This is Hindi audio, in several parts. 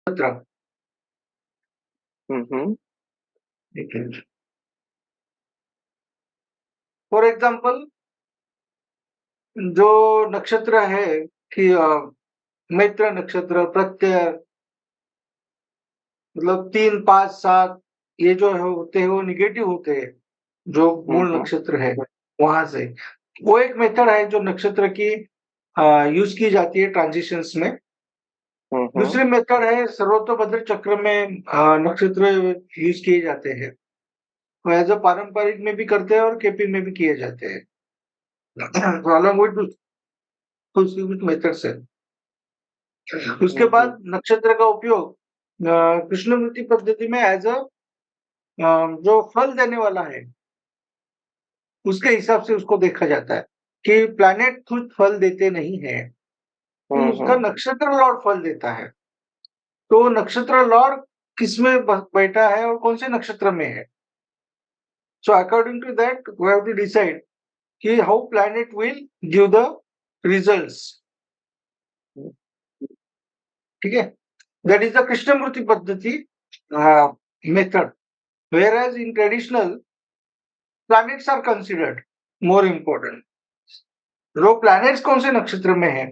नक्षत्र। हम्म। एक मिनट। फॉर एग्जाम्पल, जो नक्षत्र है कि मित्र नक्षत्र, प्रत्यय, मतलब 3, 5, 7, ये जो है होते हैं वो निगेटिव होते हैं, जो मूल हम्म। नक्षत्र है वहां से। वो एक मेथड है जो नक्षत्र की यूज की जाती है ट्रांजिशंस में। हम्म। दूसरी मेथड है सर्वतोभद्र चक्र में नक्षत्र यूज किए जाते हैं। तो एज अ पारंपरिक में भी करते हैं और केपी में भी किए जाते हैं। तो अलॉन्ग विद मेथड्स है। उसके हम्म। बाद नक्षत्र का उपयोग कृष्णमूर्ति पद्धति में एज अ जो फल देने वाला है उसके हिसाब से उसको देखा जाता है कि प्लैनेट खुद फल देते नहीं है, तो उसका नक्षत्र लॉर्ड फल देता है। तो नक्षत्र लॉर्ड किसमें बैठा है और कौन से नक्षत्र में है। So according to that we have to decide कि how planet will give the results. ठीक है, that is the Krishnamurti Paddhati method. Whereas in traditional, planets are considered more important. वो प्लैनेट्स कौन से नक्षत्र में है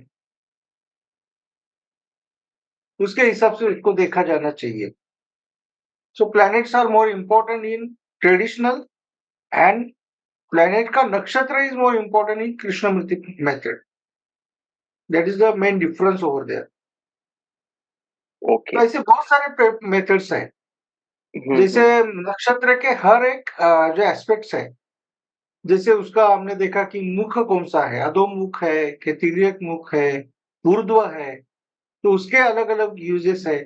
उसके हिसाब से इसको देखा जाना चाहिए। So planets are more important in traditional, and planet का नक्षत्र is more important in Krishnamurti method. That is the main difference over there. Okay. तो ऐसे बहुत सारे मेथड्स हैं। जैसे नक्षत्र के हर एक जो एस्पेक्ट्स है, जैसे उसका हमने देखा कि मुख कौन सा है, अधोमुख है कि तिर्यक मुख है, ऊर्ध्व है, तो उसके अलग अलग यूजेस है।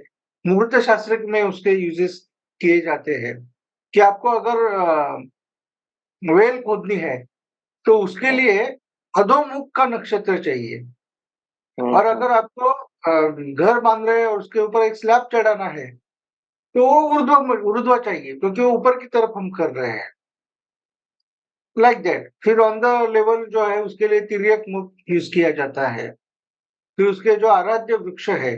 मुहूर्त शास्त्र में उसके यूजेस किए जाते हैं कि आपको अगर वेल खोदनी है तो उसके लिए अधोमुख का नक्षत्र चाहिए। और अगर आपको घर बांध रहे हैं और उसके ऊपर एक स्लैब चढ़ाना है तो वो ऊर्ध्व ऊर्ध्व चाहिए, क्योंकि वो ऊपर की तरफ हम कर रहे हैं, लाइक दैट। फिर ऑन द लेवल जो है उसके लिए तिर्यक मुख यूज किया जाता है। फिर उसके जो आराध्य वृक्ष है,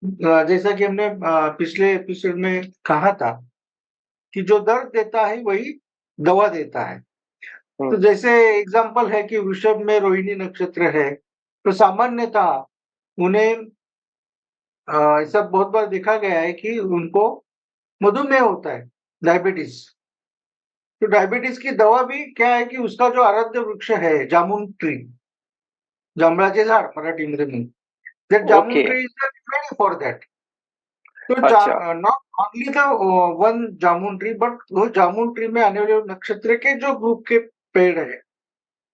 जैसा कि हमने पिछले एपिसोड में कहा था कि जो दर्द देता है वही दवा देता है। तो जैसे एग्जाम्पल है कि वृषभ में रोहिणी नक्षत्र है, तो सामान्यतः उन्हें ऐसा बहुत बार देखा गया है कि उनको मधुमेह होता है, डायबिटीज। तो डायबिटीज की दवा भी क्या है कि उसका जो आराध्य वृक्ष है जामुन ट्री, जांभळाचे झाड मराठीमध्ये म्हणतात, that jamun okay. Tree is the remedy for that. तो अच्छा। Not only the one jamun tree, but वो जामुन ट्री में आने वाले नक्षत्र के जो ग्रुप के पेड़ है,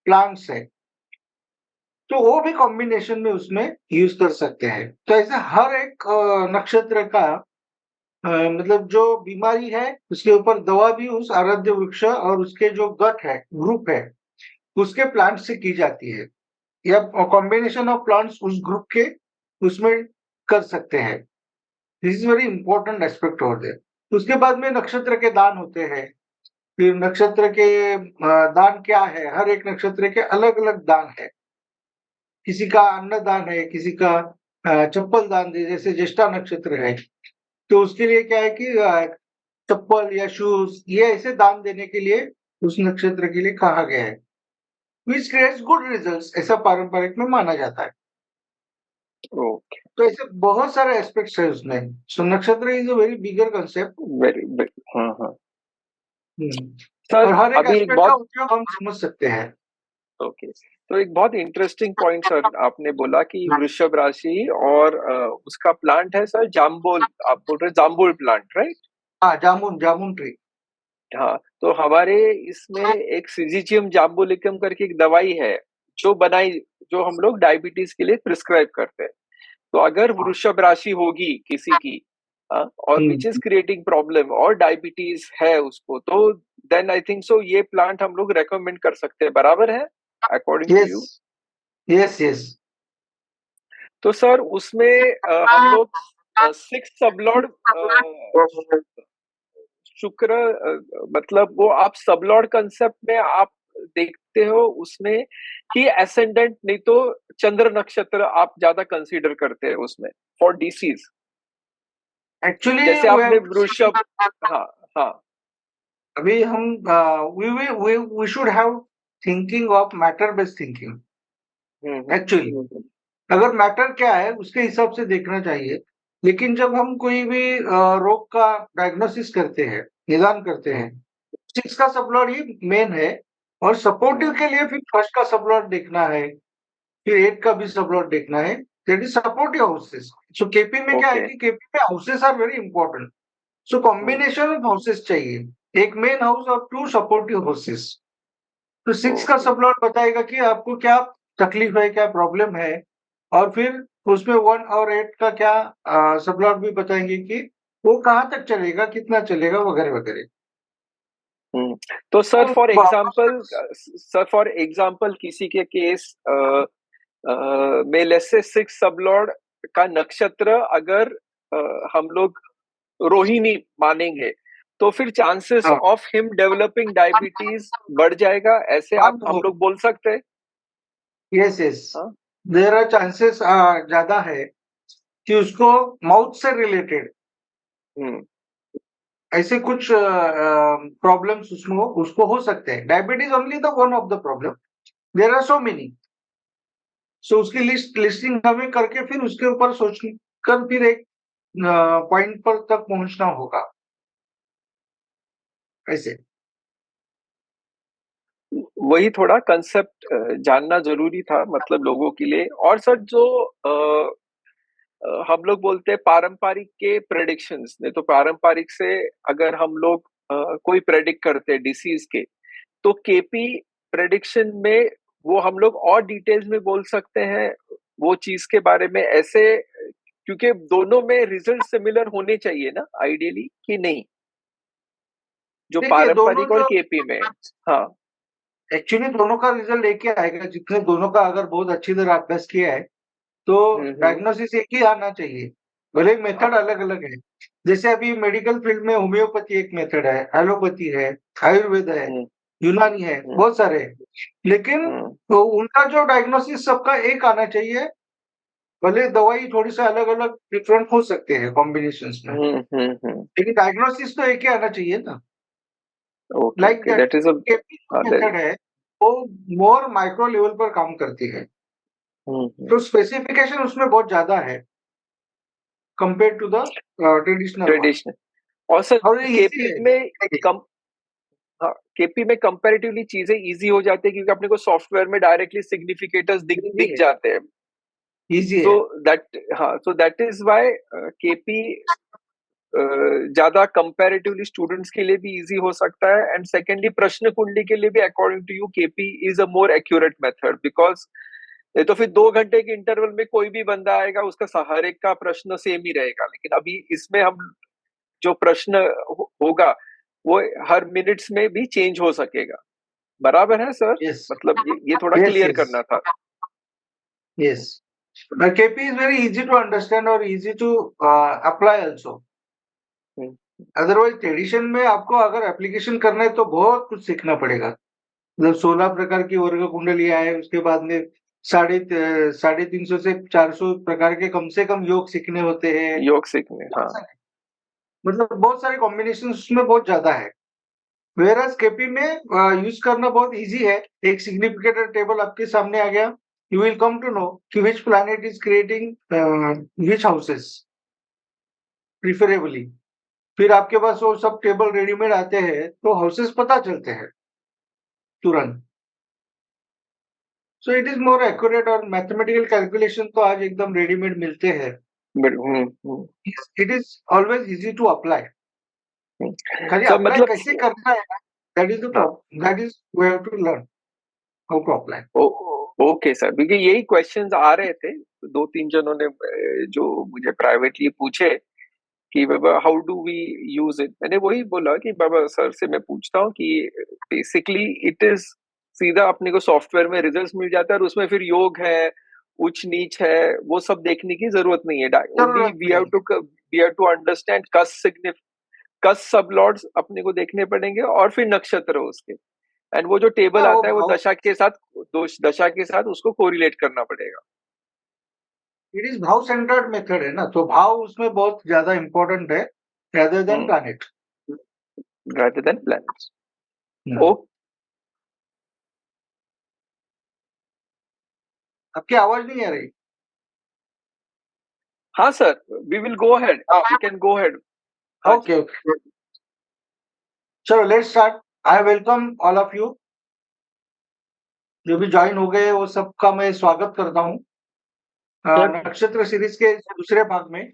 प्लांट्स है, तो वो भी कॉम्बिनेशन में उसमें यूज कर सकते हैं। तो ऐसे हर एक नक्षत्र का मतलब जो बीमारी है उसके ऊपर दवा भी उस आराध्य वृक्ष और उसके जो गट है, ग्रुप है, उसके प्लांट से की जाती है, या कॉम्बिनेशन ऑफ प्लांट्स उस ग्रुप के उसमें कर सकते हैं। This is very important aspect over there. उसके बाद में नक्षत्र के दान होते हैं। फिर नक्षत्र के दान क्या है, हर एक नक्षत्र के अलग अलग दान है। किसी का अन्न दान है, किसी का चप्पल दान दे, जैसे ज्येष्ठा नक्षत्र है तो उसके लिए क्या है कि चप्पल या शूज ये ऐसे दान देने के लिए उस नक्षत्र के लिए कहा गया है, विच क्रिएट्स गुड रिजल्ट्स, ऐसा पारंपरिक में माना जाता है। ओके। तो ऐसे बहुत सारे एस्पेक्ट्स है उसमें। सो नक्षत्र is a very bigger concept. Very. हाँ हाँ। और सर हर एक अभी एक एस्पेक्ट का बहुत। उपयोग हम समझ सकते हैं। ओके, तो एक बहुत इंटरेस्टिंग पॉइंट सर आपने बोला कि वृषभ राशि और उसका प्लांट है सर जाम्बुल, आप बोल रहे जाम्बुल प्लांट, राइट? हाँ, जामुन जामुन ट्री। हाँ, तो हमारे इसमें एक सिजिजियम जाम्बुलिकम करके एक दवाई है जो बनाई, जो हम लोग डायबिटीज के लिए प्रिस्क्राइब करते हैं। तो अगर वृषभ राशि होगी किसी की, और विच इज क्रिएटिंग प्रॉब्लम और डायबिटीज है उसको, तो देन आई थिंक सो ये प्लांट हम लोग रेकमेंड कर सकते हैं, बराबर है, according to yes you? Yes yes. तो सर उसमें हम लोग 6 सबलॉर्ड शुक्र, मतलब वो आप सबलॉर्ड कंसेप्ट में आप देखते हो उसमें, कि एसेंडेंट नहीं तो चंद्र नक्षत्र आप ज्यादा कंसीडर करते हैं उसमें फॉर डिसीज? एक्चुअली जैसे आपने वृषभ, हाँ हाँ, अभी हम we should have thinking of matter based thinking actually. अगर मैटर क्या है उसके हिसाब से देखना चाहिए। लेकिन जब हम कोई भी रोग का डायग्नोसिस करते हैं, निदान करते हैं, 6 का सबलॉट ही मेन है। और सपोर्टिव के लिए फिर फर्स्ट का सबलॉट देखना है, फिर 8 का भी सबलॉट देखना है। That is supportive houses. So KP में क्या है ओके, कि केपी में houses are very important. So combination of houses चाहिए, एक मेन हाउस और 2 सपोर्टिव हाउसेस। तो 6 का ओके, सबलॉट बताएगा कि आपको क्या तकलीफ है, क्या प्रॉब्लम है। और फिर उसमें 1 और 8 का क्या सबलॉट भी बताएंगे कि वो कहाँ तक चलेगा, कितना चलेगा, वगैरह वगैरह। तो सर तो फॉर एग्जांपल, किसी के केस में लेट्स से 6 सबलॉर्ड का नक्षत्र अगर हम लोग रोहिणी मानेंगे, तो फिर चांसेस हाँ, ऑफ हिम डेवलपिंग डायबिटीज बढ़ जाएगा, ऐसे आप हम लोग बोल सकते हैं? यस यस, हाँ। देयर आर चांसेस ज्यादा है कि उसको माउथ से रिलेटेड हम्म। ऐसे कुछ प्रॉब्लम्स उसमें उसको हो सकते हैं। Diabetes only the one of the problem, there are so many. So उसकी लिस्टिंग हमें करके फिर उसके ऊपर सोच कर फिर एक पॉइंट पर तक पहुंचना होगा ऐसे। वही थोड़ा कंसेप्ट जानना जरूरी था, मतलब लोगों के लिए। और सर जो हम लोग बोलते हैं पारंपरिक के प्रेडिक्शंस ने, तो पारंपरिक से अगर हम लोग कोई प्रेडिक्ट करते हैं डिसीज के, तो केपी प्रेडिक्शन में वो हम लोग और डिटेल्स में बोल सकते हैं वो चीज के बारे में, ऐसे क्योंकि दोनों में रिजल्ट सिमिलर होने चाहिए ना आइडियली, कि नहीं, जो देखिए दोनों पारंपरिक और जो केपी में। हाँ। एक्चुअली दोनों का रिजल्ट एक ही आएगा, जितने दोनों का अगर बहुत अच्छी तरह अभ्यास किया है तो हम्म। डायग्नोसिस एक ही आना चाहिए। भले मेथड हाँ। अलग अलग है। जैसे अभी मेडिकल फील्ड में होम्योपैथी एक मेथड है, एलोपैथी है, आयुर्वेद है, हम्म। यूनानी है, हम्म। बहुत सारे हैं। लेकिन हम्म। तो उनका जो डायग्नोसिस सबका एक आना चाहिए। भले दवाई थोड़ी सा अलग अलग डिफरेंट हो सकते हैं कॉम्बिनेशन में, हम्म। लेकिन डायग्नोसिस तो एक ही आना चाहिए ना। Okay like okay, that that is a, KP हाँ मेथड है, वो मोर माइक्रो लेवल पर काम करती है। तो स्पेसिफिकेशन उसमें बहुत ज्यादा है compare to the traditional one. Traditional. और सर और ये इजी केपी है, में कम, हाँ, केपी में कंपैरेटिवली चीजें इजी हो जाती है क्योंकि अपने को सॉफ्टवेयर में डायरेक्टली सिग्निफिकेटर्स दिख इजी दिख है, जाते हैं। इजी सो है। दैट, हाँ, सो दैट इज व्हाई केपी ज्यादा कंपैरेटिवली स्टूडेंट्स के लिए भी इजी हो सकता है। एंड सेकेंडली प्रश्न कुंडली के लिए भी according to you KP is a more accurate method, because ये तो फिर 2 घंटे के इंटरवल में कोई भी बंदा आएगा, उसका हर एक का प्रश्न सेम ही रहेगा। लेकिन अभी इसमें हम जो प्रश्न होगा वो हर मिनट्स में भी चेंज हो सकेगा। बराबर है सर? यस मतलब ये थोड़ा यस क्लियर यस करना था। Yes. KP is very easy to understand और easy to apply also. Hmm. Otherwise tradition में आपको अगर एप्लीकेशन करना है तो बहुत कुछ सीखना पड़ेगा। मतलब 16 प्रकार की वर्ग कुंडलियां है, उसके बाद में 350 से 400 प्रकार के कम से कम योग सीखने होते हैं। योग सीखने, हाँ। बहुत सारे, मतलब बहुत सारे कॉम्बिनेशन उसमें बहुत ज्यादा है। वेयरएज केपी में यूज करना बहुत इजी है। एक सिग्निफिकेटर टेबल आपके सामने आ गया, you will come to know कि which planet is creating which houses preferably. फिर आपके पास वो सब टेबल रेडीमेड आते हैं तो हाउसेस पता चलते हैं तुरंत। So it is more accurate. और मैथमेटिकल कैलकुलेशन तो आज एकदम रेडीमेड मिलते हैं। Hmm. It is always easy to apply. खाली सर अप्लाई मतलब, कैसे करना है, दैट इज द हाँ, problem, that is we have to learn how to apply. Okay sir, क्योंकि यही क्वेश्चंस आ रहे थे, 2-3 जनों ने जो मुझे प्राइवेटली पूछे कि बाबा how do we use it. मैंने वही बोला कि बाबा सर से मैं पूछता हूँ कि बेसिकली इट इज सीधा अपने को सॉफ्टवेयर में रिजल्ट्स मिल जाता है, और उसमें फिर योग है, उच्च नीच है, वो सब देखने की जरूरत नहीं है। ओनली जरूरत नहीं है। वी हैव टू अंडरस्टैंड कस सब लॉर्ड्स अपने को देखने पड़ेंगे, और फिर नक्षत्र उसके। एंड वो जो टेबल हाँ, वो आता है वो भाव दशा के साथ, दोष दशा के साथ उसको कोरिलेट करना पड़ेगा। इट इज भाव सेंटर्ड मेथड है ना, तो भाव उसमें बहुत ज्यादा इंपॉर्टेंट है rather than planet. rather than planets. आपकी आवाज नहीं आ रही. हाँ sir, we will go ahead. We can go ahead. Okay. चलो let's start. I welcome all of you. जो भी ज्वाइन हो गए वो सबका मैं स्वागत करता हूँ नक्षत्र सीरीज के दूसरे भाग में.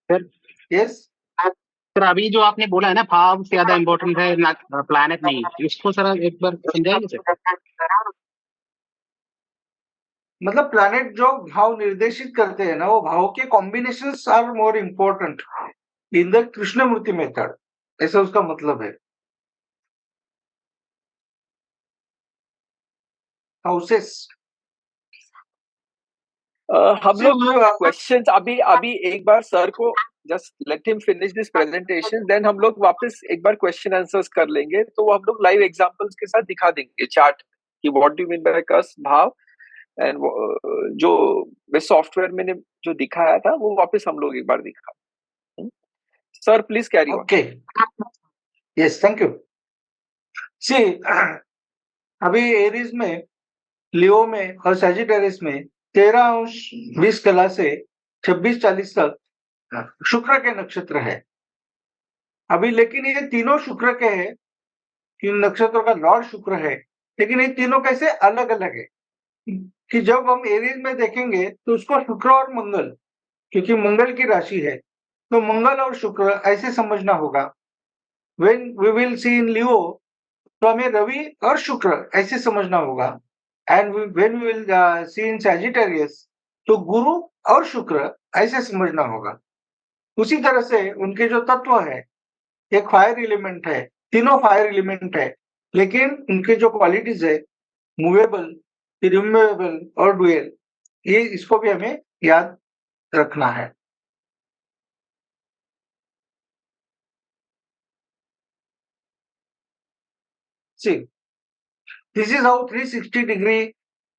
सर यस सर, अभी जो आपने बोला है ना, भाव से ज्यादा इम्पोर्टेंट है ना, प्लैनेट नहीं. इसको सर एक बार समझाएंगे सर? मतलब प्लैनेट जो भाव निर्देशित करते हैं ना, वो भाव के combinations are more important in the Krishnamurti method, ऐसा उसका मतलब है. हाउसेस हम लोग क्वेश्चंस अभी एक बार सर को just let him finish this presentation, then हम लोग वापस एक बार क्वेश्चन आंसर्स कर लेंगे. तो वो हम लोग लाइव एग्जांपल्स के साथ दिखा देंगे चार्ट कि what do you mean by कस भाव, एंड जो सॉफ्टवेयर मैंने जो दिखाया था वो वापस हम लोग एक बार दिखा. Sir please carry on. Okay. Yes, thank you. See अभी एरीज में, लियो में और सैजिटेरियस में 13° 20 कला से 26:40 तक शुक्र के नक्षत्र है. अभी लेकिन ये तीनों शुक्र के हैं, इन नक्षत्रों का लॉर्ड शुक्र है, लेकिन ये तीनों कैसे अलग अलग है कि जब हम एरीज में देखेंगे तो उसको शुक्र और मंगल, क्योंकि मंगल की राशि है, तो मंगल और शुक्र ऐसे समझना होगा. When we will see in Leo, तो हमें रवि और शुक्र ऐसे समझना होगा. And when we will see in Sagittarius, तो गुरु और शुक्र ऐसे समझना होगा. उसी तरह से उनके जो तत्व है, एक फायर एलिमेंट है, तीनों फायर एलिमेंट है, लेकिन उनके जो क्वालिटीज है, मूवेबल, रिमूवेबल और डुअल, ये इसको भी हमें याद रखना है. सी दिस इज हाउ 360 डिग्री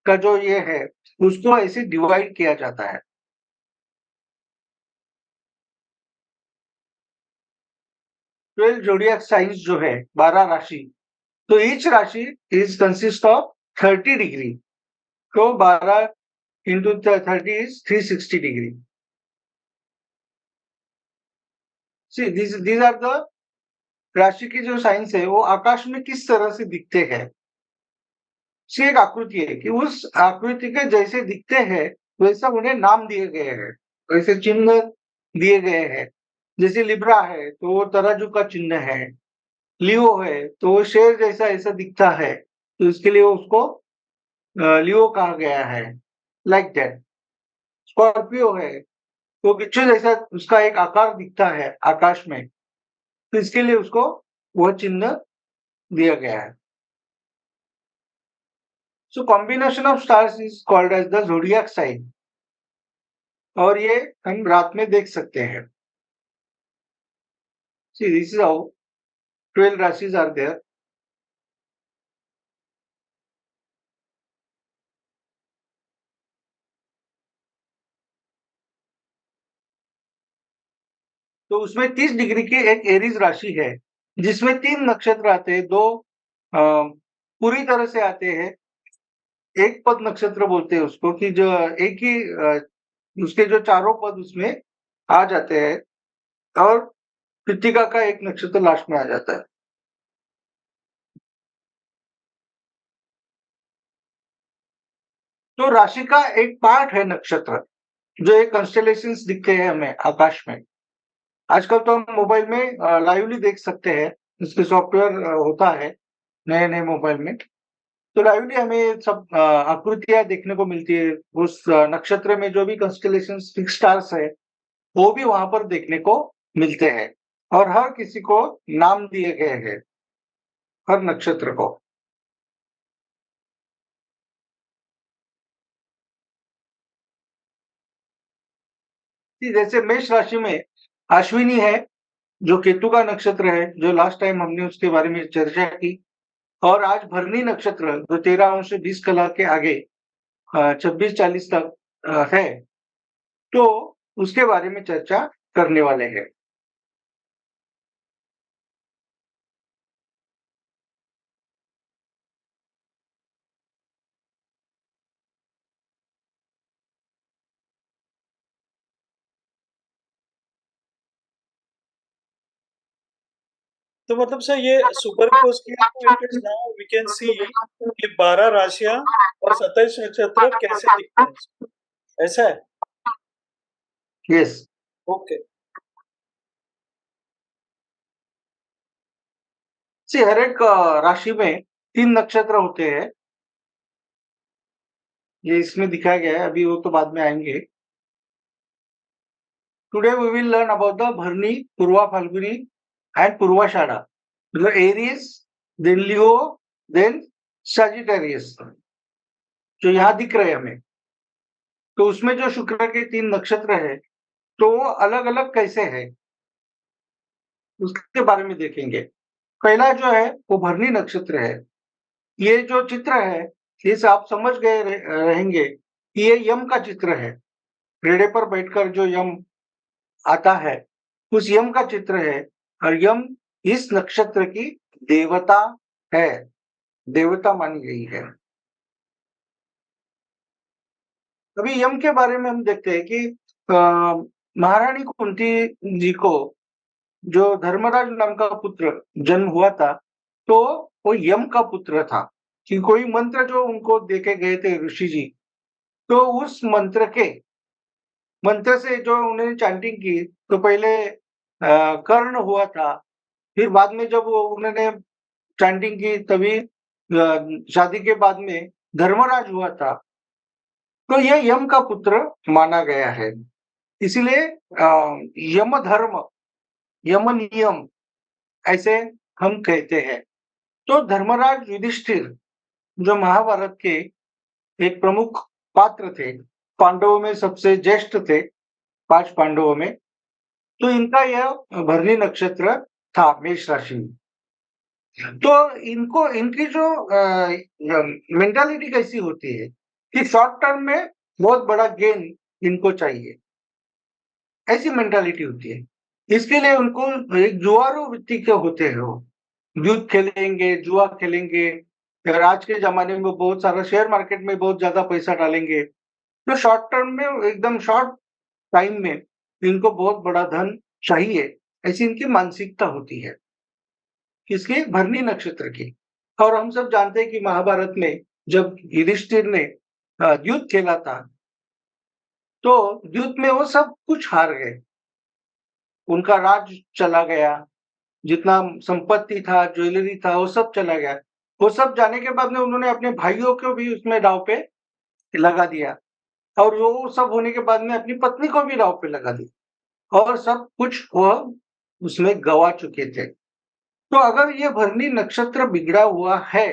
का जो ये है, उसको ऐसे डिवाइड किया जाता है. 12 जोडियक साइंस जो है, 12 राशि, तो ईच राशि इज कंसिस्ट ऑफ 30 डिग्री. तो 12 into 30 is 360 degree. See these are the राशि की जो साइंस है, वो आकाश में किस तरह से दिखते हैं. सी एक आकृति है कि उस आकृति के जैसे दिखते हैं वैसा उन्हें नाम दिए गए हैं, वैसे चिन्ह दिए गए हैं. जैसे लिब्रा है तो वो तराजू का चिन्ह है, लियो है तो वो शेर जैसा ऐसा दिखता है, तो इसके लिए उसको लियो कहा गया है, लाइक दैट. स्कॉर्पियो है तो बिच्छू जैसा उसका एक आकार दिखता है आकाश में, तो इसके लिए उसको वह चिन्ह दिया गया है. So combination of stars is called as the zodiac sign, और ये हम रात में देख सकते हैं. सी दिस इज हाउ 12 राशिज आर देयर. तो उसमें 30 डिग्री की एक एरीज राशि है, जिसमें 3 नक्षत्र आते हैं. 2 पूरी तरह से आते हैं, एक पद नक्षत्र बोलते हैं उसको, कि जो एक ही उसके जो चारों पद उसमें आ जाते हैं, और कृत्तिका का एक नक्षत्र लास्ट में आ जाता है. तो राशि का एक पार्ट है नक्षत्र, जो एक कंस्टेलेशंस दिखते हैं हमें आकाश में. आजकल तो हम मोबाइल में लाइवली देख सकते हैं, इसके सॉफ्टवेयर होता है नए नए मोबाइल में, तो लाइवली हमें सब आकृतियां देखने को मिलती है. उस नक्षत्र में जो भी कंस्टेलेशंस, फिक्स स्टार्स है, वो भी वहां पर देखने को मिलते हैं, और हर किसी को नाम दिए गए हैं, हर नक्षत्र को. जैसे मेष राशि में अश्विनी है, जो केतु का नक्षत्र है, जो लास्ट टाइम हमने उसके बारे में चर्चा की. और आज भरनी नक्षत्र, जो 13 अंश 20 कला के आगे 26:40 तक है, तो उसके बारे में चर्चा करने वाले हैं। तो मतलब सर ये सुपर इम्पोज किया तो it is now we can see कि 12 राशियां और 27 नक्षत्र कैसे दिखते हैं, ऐसा है? यस। ओके। हर एक राशि में 3 नक्षत्र होते हैं। ये इसमें दिखाया गया है, अभी वो तो बाद में आएंगे। Today we will learn about the Bharani, Purva Phalguni and Purvashadha, मतलब Aries, then Leo, then Sagittarius, जो यहाँ दिख रहे हैं हमें। तो उसमें जो शुक्र के 3 नक्षत्र है, तो वो अलग-अलग कैसे है, उसके बारे में देखेंगे। पहला जो है वो भरनी नक्षत्र है। ये जो चित्र है, इसे आप समझ गए रहेंगे कि ये यम का चित्र है। घोड़े पर बैठकर जो यम आता है, उस यम का चित्र है, और यम इस नक्षत्र की देवता है, देवता मानी गई है। अभी यम के बारे में हम देखते हैं कि महारानी कुंती जी को जो धर्मराज नाम का पुत्र जन्म हुआ था, तो वो यम का पुत्र था कि कोई मंत्र जो उनको देके गए थे ऋषि जी, तो उस मंत्र से जो उन्होंने चैंटिंग की, तो पहले कर्ण हुआ था, फिर बाद में जब वो उन्होंने चैंटिंग की तभी शादी के बाद में धर्मराज हुआ था। तो ये यम का पुत्र माना गया है। इसीलिए यम धर्म, यम नियम ऐसे हम कहते हैं। तो धर्मराज युधिष्ठिर जो महाभारत के एक प्रमुख पात्र थे, पांडवों में सबसे ज्येष्ठ थे 5 पांडवों में, तो इनका यह भरनी नक्षत्र था मेष राशि में। तो इनको इनकी जो मेंटालिटी कैसी होती है कि शॉर्ट टर्म में बहुत बड़ा गेन इनको चाहिए, ऐसी मेंटालिटी होती है। इसके लिए उनको एक जुआरू वृत्ति के होते हैं। वो युद्ध खेलेंगे, जुआ खेलेंगे, अगर आज के ज़माने में बहुत सारा शेयर मार्केट में बहुत ज़्यादा पैसा डालेंगे, तो शॉर्ट टर्म में एकदम शॉर्ट टाइम में इनको बहुत बड़ा धन चाहिए, ऐसी इनकी मानसिकता होती है। किसकी? भरनी नक्षत्र की। और हम सब जानते हैं कि महाभारत में जब युधिष्ठिर ने युद्ध खेला था, तो युद्ध में वो सब कुछ हार गए। उनका राज चला गया, जितना संपत्ति था, ज्वेलरी था, वो सब चला गया। वो सब जाने के बाद में उन्होंने अपने भाइयों को भी उसमें दांव पे लगा दिया, और वो सब होने के बाद में अपनी पत्नी को भी दांव पे लगा दिया, और सब कुछ वह उसमें गवा चुके थे। तो अगर ये भरनी नक्षत्र बिगड़ा हुआ है,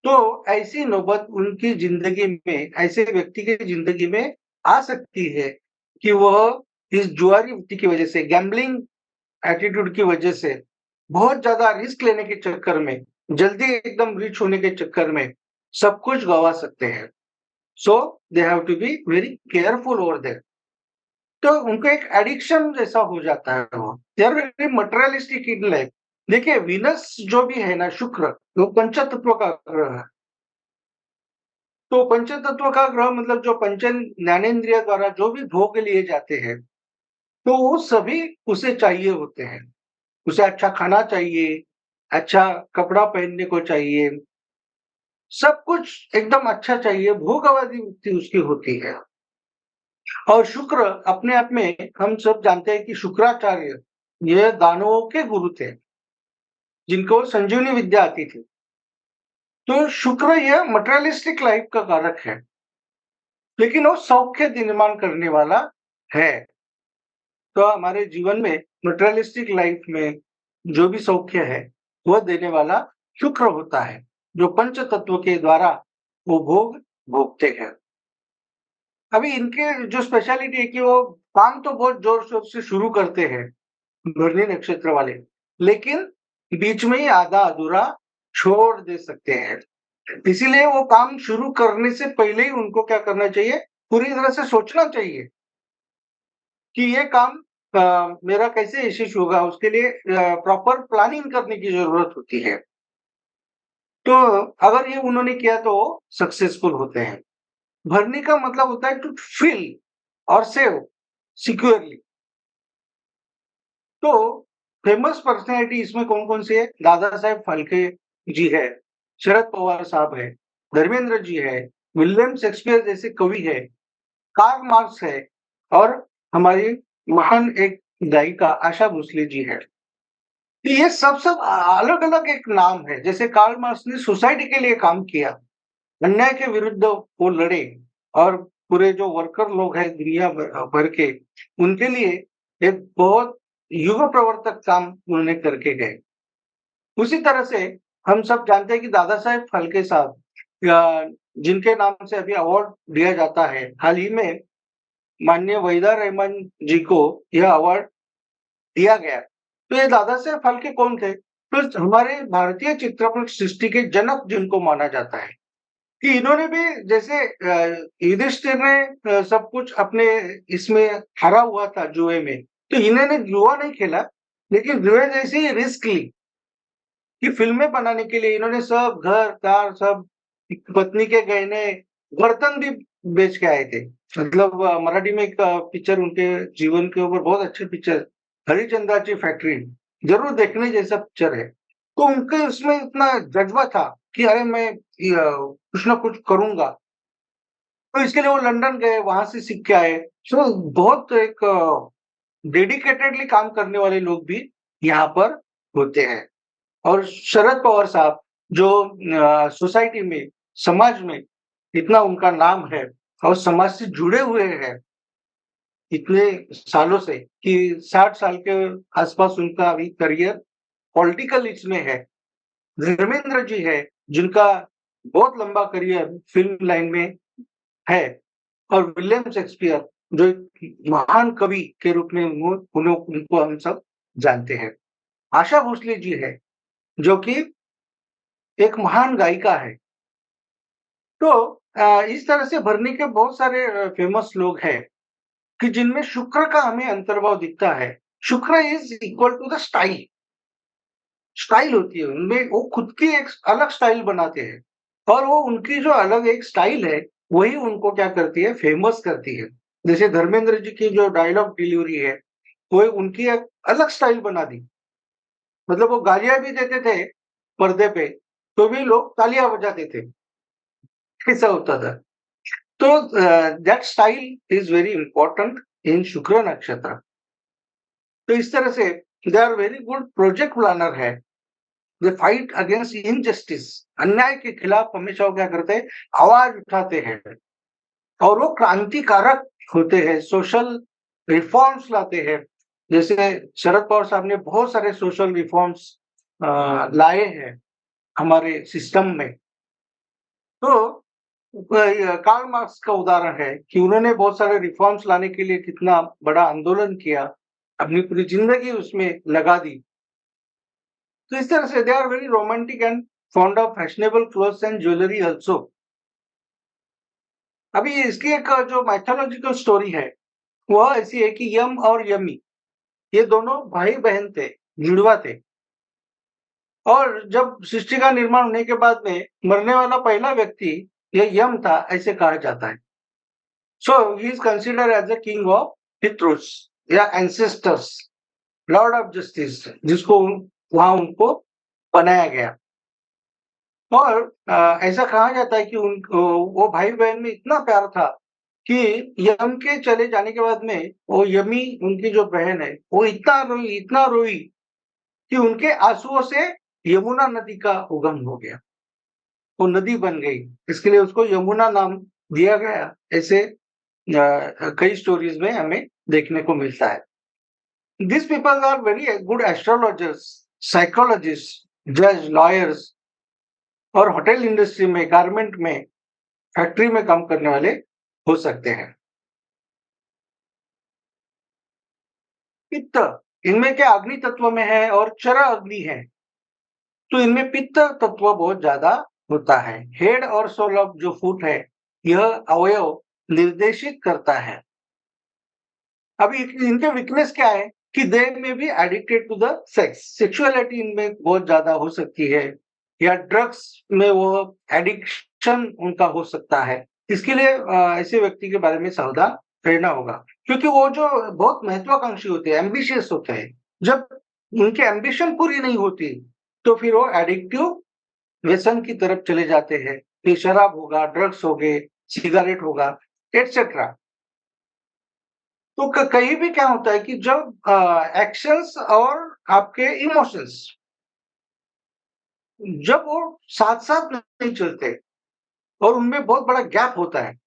तो ऐसी नौबत उनकी जिंदगी में, ऐसे व्यक्ति की जिंदगी में आ सकती है कि वह इस जुआरी वृत्ति की वजह से, गैम्बलिंग एटीट्यूड की वजह से, बहुत ज्यादा रिस्क लेने के चक्कर में, जल्दी एकदम रिच होने के चक्कर में सब कुछ गवा सकते हैं। So they have to be very careful over there. तो उनको एक एडिक्शन जैसा हो जाता है। वो they are very materialistic in life. देखिए, वीनस जो भी है ना, शुक्र, वो पंचतत्व का ग्रह है। तो पंचतत्व का ग्रह मतलब जो पंच ज्ञानेन्द्रिय द्वारा जो भी भोग लिए जाते हैं, तो वो सभी उसे चाहिए होते हैं। उसे अच्छा खाना चाहिए, अच्छा कपड़ा पहनने को चाहिए, सब कुछ एकदम अच्छा चाहिए, भोगवादी वृत्ति उसकी होती है। और शुक्र अपने आप में, हम सब जानते हैं कि शुक्राचार्य ये दानवों के गुरु थे, जिनको संजीवनी विद्या आती थी। तो शुक्र यह मटेरियलिस्टिक लाइफ का कारक है, लेकिन वो सौख्य निर्माण करने वाला है। तो हमारे जीवन में मटेरियलिस्टिक लाइफ में जो भी सौख्य है, वह देने वाला शुक्र होता है, जो पंच तत्व के द्वारा वो भोग भोगते हैं। अभी इनके जो स्पेशलिटी है कि वो काम तो बहुत जोर शोर से शुरू करते हैं भरनी नक्षत्र वाले, लेकिन बीच में ही आधा अधूरा छोड़ दे सकते हैं। इसीलिए वो काम शुरू करने से पहले ही उनको क्या करना चाहिए, पूरी तरह से सोचना चाहिए कि ये काम मेरा कैसे यशस्वी होगा, उसके लिए प्रॉपर प्लानिंग करने की ज़रूरत होती है। तो अगर ये उन्होंने किया तो वो सक्सेसफुल होते हैं। भरने का मतलब होता है टू फिल और सेव सिक्योरली। तो फेमस पर्सनैलिटी इसमें कौन-कौन सी है? दादा साहेब फाल्के जी है, शरद पवार साहब है, धर्मेंद्र जी है, विलियम शेक्सपियर जैसे कवि है, कार्ल मार्क्स है और हमारी महान एक गायिका आशा भोसले जी है। तो ये सब अलग-अलग एक नाम है। जैसे कार्ल मार्क्स ने सोसाइटी के लिए काम किया, अन्याय के विरुद्ध वो लड़े और पूरे जो वर्कर लोग हैं दुनिया भर के, उनके लिए एक बहुत युग प्रवर्तक काम उन्होंने करके गए। उसी तरह से हम सब जानते हैं कि दादा साहेब फाल्के साहब जिनके नाम से अभी अवार्ड दिया जाता है, हाल ही में माननीय वहीदा रहमान जी को यह अवार्ड दिया गया। तो ये दादा साहेब फाल्के कौन थे? तो हमारे भारतीय चित्रपट सृष्टि के जनक जिनको माना जाता है। कि इन्होंने भी जैसे युधिष्ठिर ने सब कुछ अपने इसमें हारा हुआ था जुए में, तो इन्होंने जुआ नहीं खेला, लेकिन जुए जैसी रिस्क ली कि फ़िल्में बनाने के लिए इन्होंने सब घर-द्वार सब पत्नी के गहने, बर्तन भी बेच के आए थे। मतलब मराठी में एक पिक्चर उनके जीवन के ऊपर बहुत अच्छी पिक्चर हरिश्चंद्राची फैक्ट्री, ज़रूर देखने जैसा पिक्चर है। तो उनके उसमें इतना जज़्बा था कि अरे मैं कुछ ना कुछ करूँगा। तो इसके लिए वो लंदन गए, वहाँ से सीख के आए। सो बहुत एक डेडिकेटेडली काम करने वाले लोग भी यहाँ पर होते हैं। और शरद पवार साहब जो सोसाइटी में, समाज में इतना उनका नाम है और समाज से जुड़े हुए हैं इतने सालों से कि 60 साल के आस-पास उनका अभी करियर पॉलिटिकल इसमें है। धर्मेंद्र जी है, जिनका बहुत लंबा करियर फ़िल्म लाइन में है और विलियम शेक्सपियर जो एक महान कवि के रूप में उनको हम सब जानते हैं। आशा भोसले जी है, जो कि एक महान गायिका है। तो इस तरह से भरनी के बहुत सारे फेमस लोग हैं कि जिनमें शुक्र का हमें अंतर्भाव दिखता है। शुक्र is equal to the style. Style होती है उनमें, वो खुद की एक अलग स्टाइल बनाते हैं और वो उनकी जो अलग एक स्टाइल है, वही उनको क्या करती है, फेमस करती है। जैसे धर्मेंद्र जी की जो डायलॉग डिलीवरी है, वो उनकी एक अलग स्टाइल बना दी। मतलब वो गालियाँ भी देते थे पर्दे पे, तो भी लोग तालियाँ बजाते थे, ऐसा होता था। तो that style is very important in Shukra nakshatra. तो इस तरह से they are very good project planner है। दे फाइट अगेंस्ट इनजस्टिस, अन्याय के खिलाफ हमेशा वो क्या करते हैं, आवाज उठाते हैं और वो क्रांतिकारक होते हैं, सोशल रिफॉर्म्स लाते हैं। जैसे शरद पवार साहब ने बहुत सारे सोशल रिफॉर्म्स लाए हैं हमारे सिस्टम में। तो कार्ल मार्क्स का उदाहरण है कि उन्होंने बहुत सारे रिफॉर्म्स लाने के लिए कितना बड़ा आंदोलन किया, अपनी पूरी जिंदगी उसमें लगा दी। तो इस तरह से they are very romantic and fond of fashionable clothes and jewellery also. अभी इसकी एक जो माइथोलॉजिकल स्टोरी है, वह ऐसी है कि यम और यमी ये दोनों भाई-बहन थे, जुड़वा थे। और जब सृष्टि का निर्माण होने के बाद में मरने वाला पहला व्यक्ति ये यम था, ऐसे कहा जाता है। So he is considered as the king of पितृस या एंसेस्टर्स, लॉर्ड ऑफ जस्टिस, जिसको वहां उनको बनाया गया। और ऐसा कहा जाता है कि वो भाई बहन में इतना प्यार था कि यम के चले जाने के बाद में वो यमी उनकी जो बहन है वो इतना रोई कि उनके आंसुओं से यमुना नदी का उगम हो गया, वो नदी बन गई। इसके लिए उसको यमुना नाम दिया गया। ऐसे कई स्टोरीज में हमें देखने को मिलता है। These people are very good astrologers, psychologists, जज, लॉयर्स और होटल इंडस्ट्री में, गारमेंट में, फैक्ट्री में काम करने वाले हो सकते हैं। पित्त इनमें क्या अग्नि तत्व में है और चर अग्नि है, तो इनमें पित्त तत्व बहुत ज्यादा होता है। हेड और सोल ऑफ जो फुट है, यह अवयव निर्देशित करता है। अभी इनके वीकनेस क्या है कि they may be addicted to the sex, sexuality इनमें बहुत ज्यादा हो सकती है, या ड्रग्स में वो एडिक्शन उनका हो सकता है। इसके लिए ऐसे व्यक्ति के बारे में सावधान रहना होगा, क्योंकि वो जो बहुत महत्वाकांक्षी होते हैं, एम्बिशियस होते हैं, जब उनकी एम्बिशन पूरी नहीं होती तो फिर वो एडिक्टिव व्यसन की तरफ चले जाते हैं। फिर शराब होगा, ड्रग्स हो गए, सिगरेट होगा, एटसेट्रा। तो कहीं भी क्या होता है कि जब एक्शंस और आपके इमोशंस जब वो साथ-साथ नहीं चलते और उनमें बहुत बड़ा गैप होता है,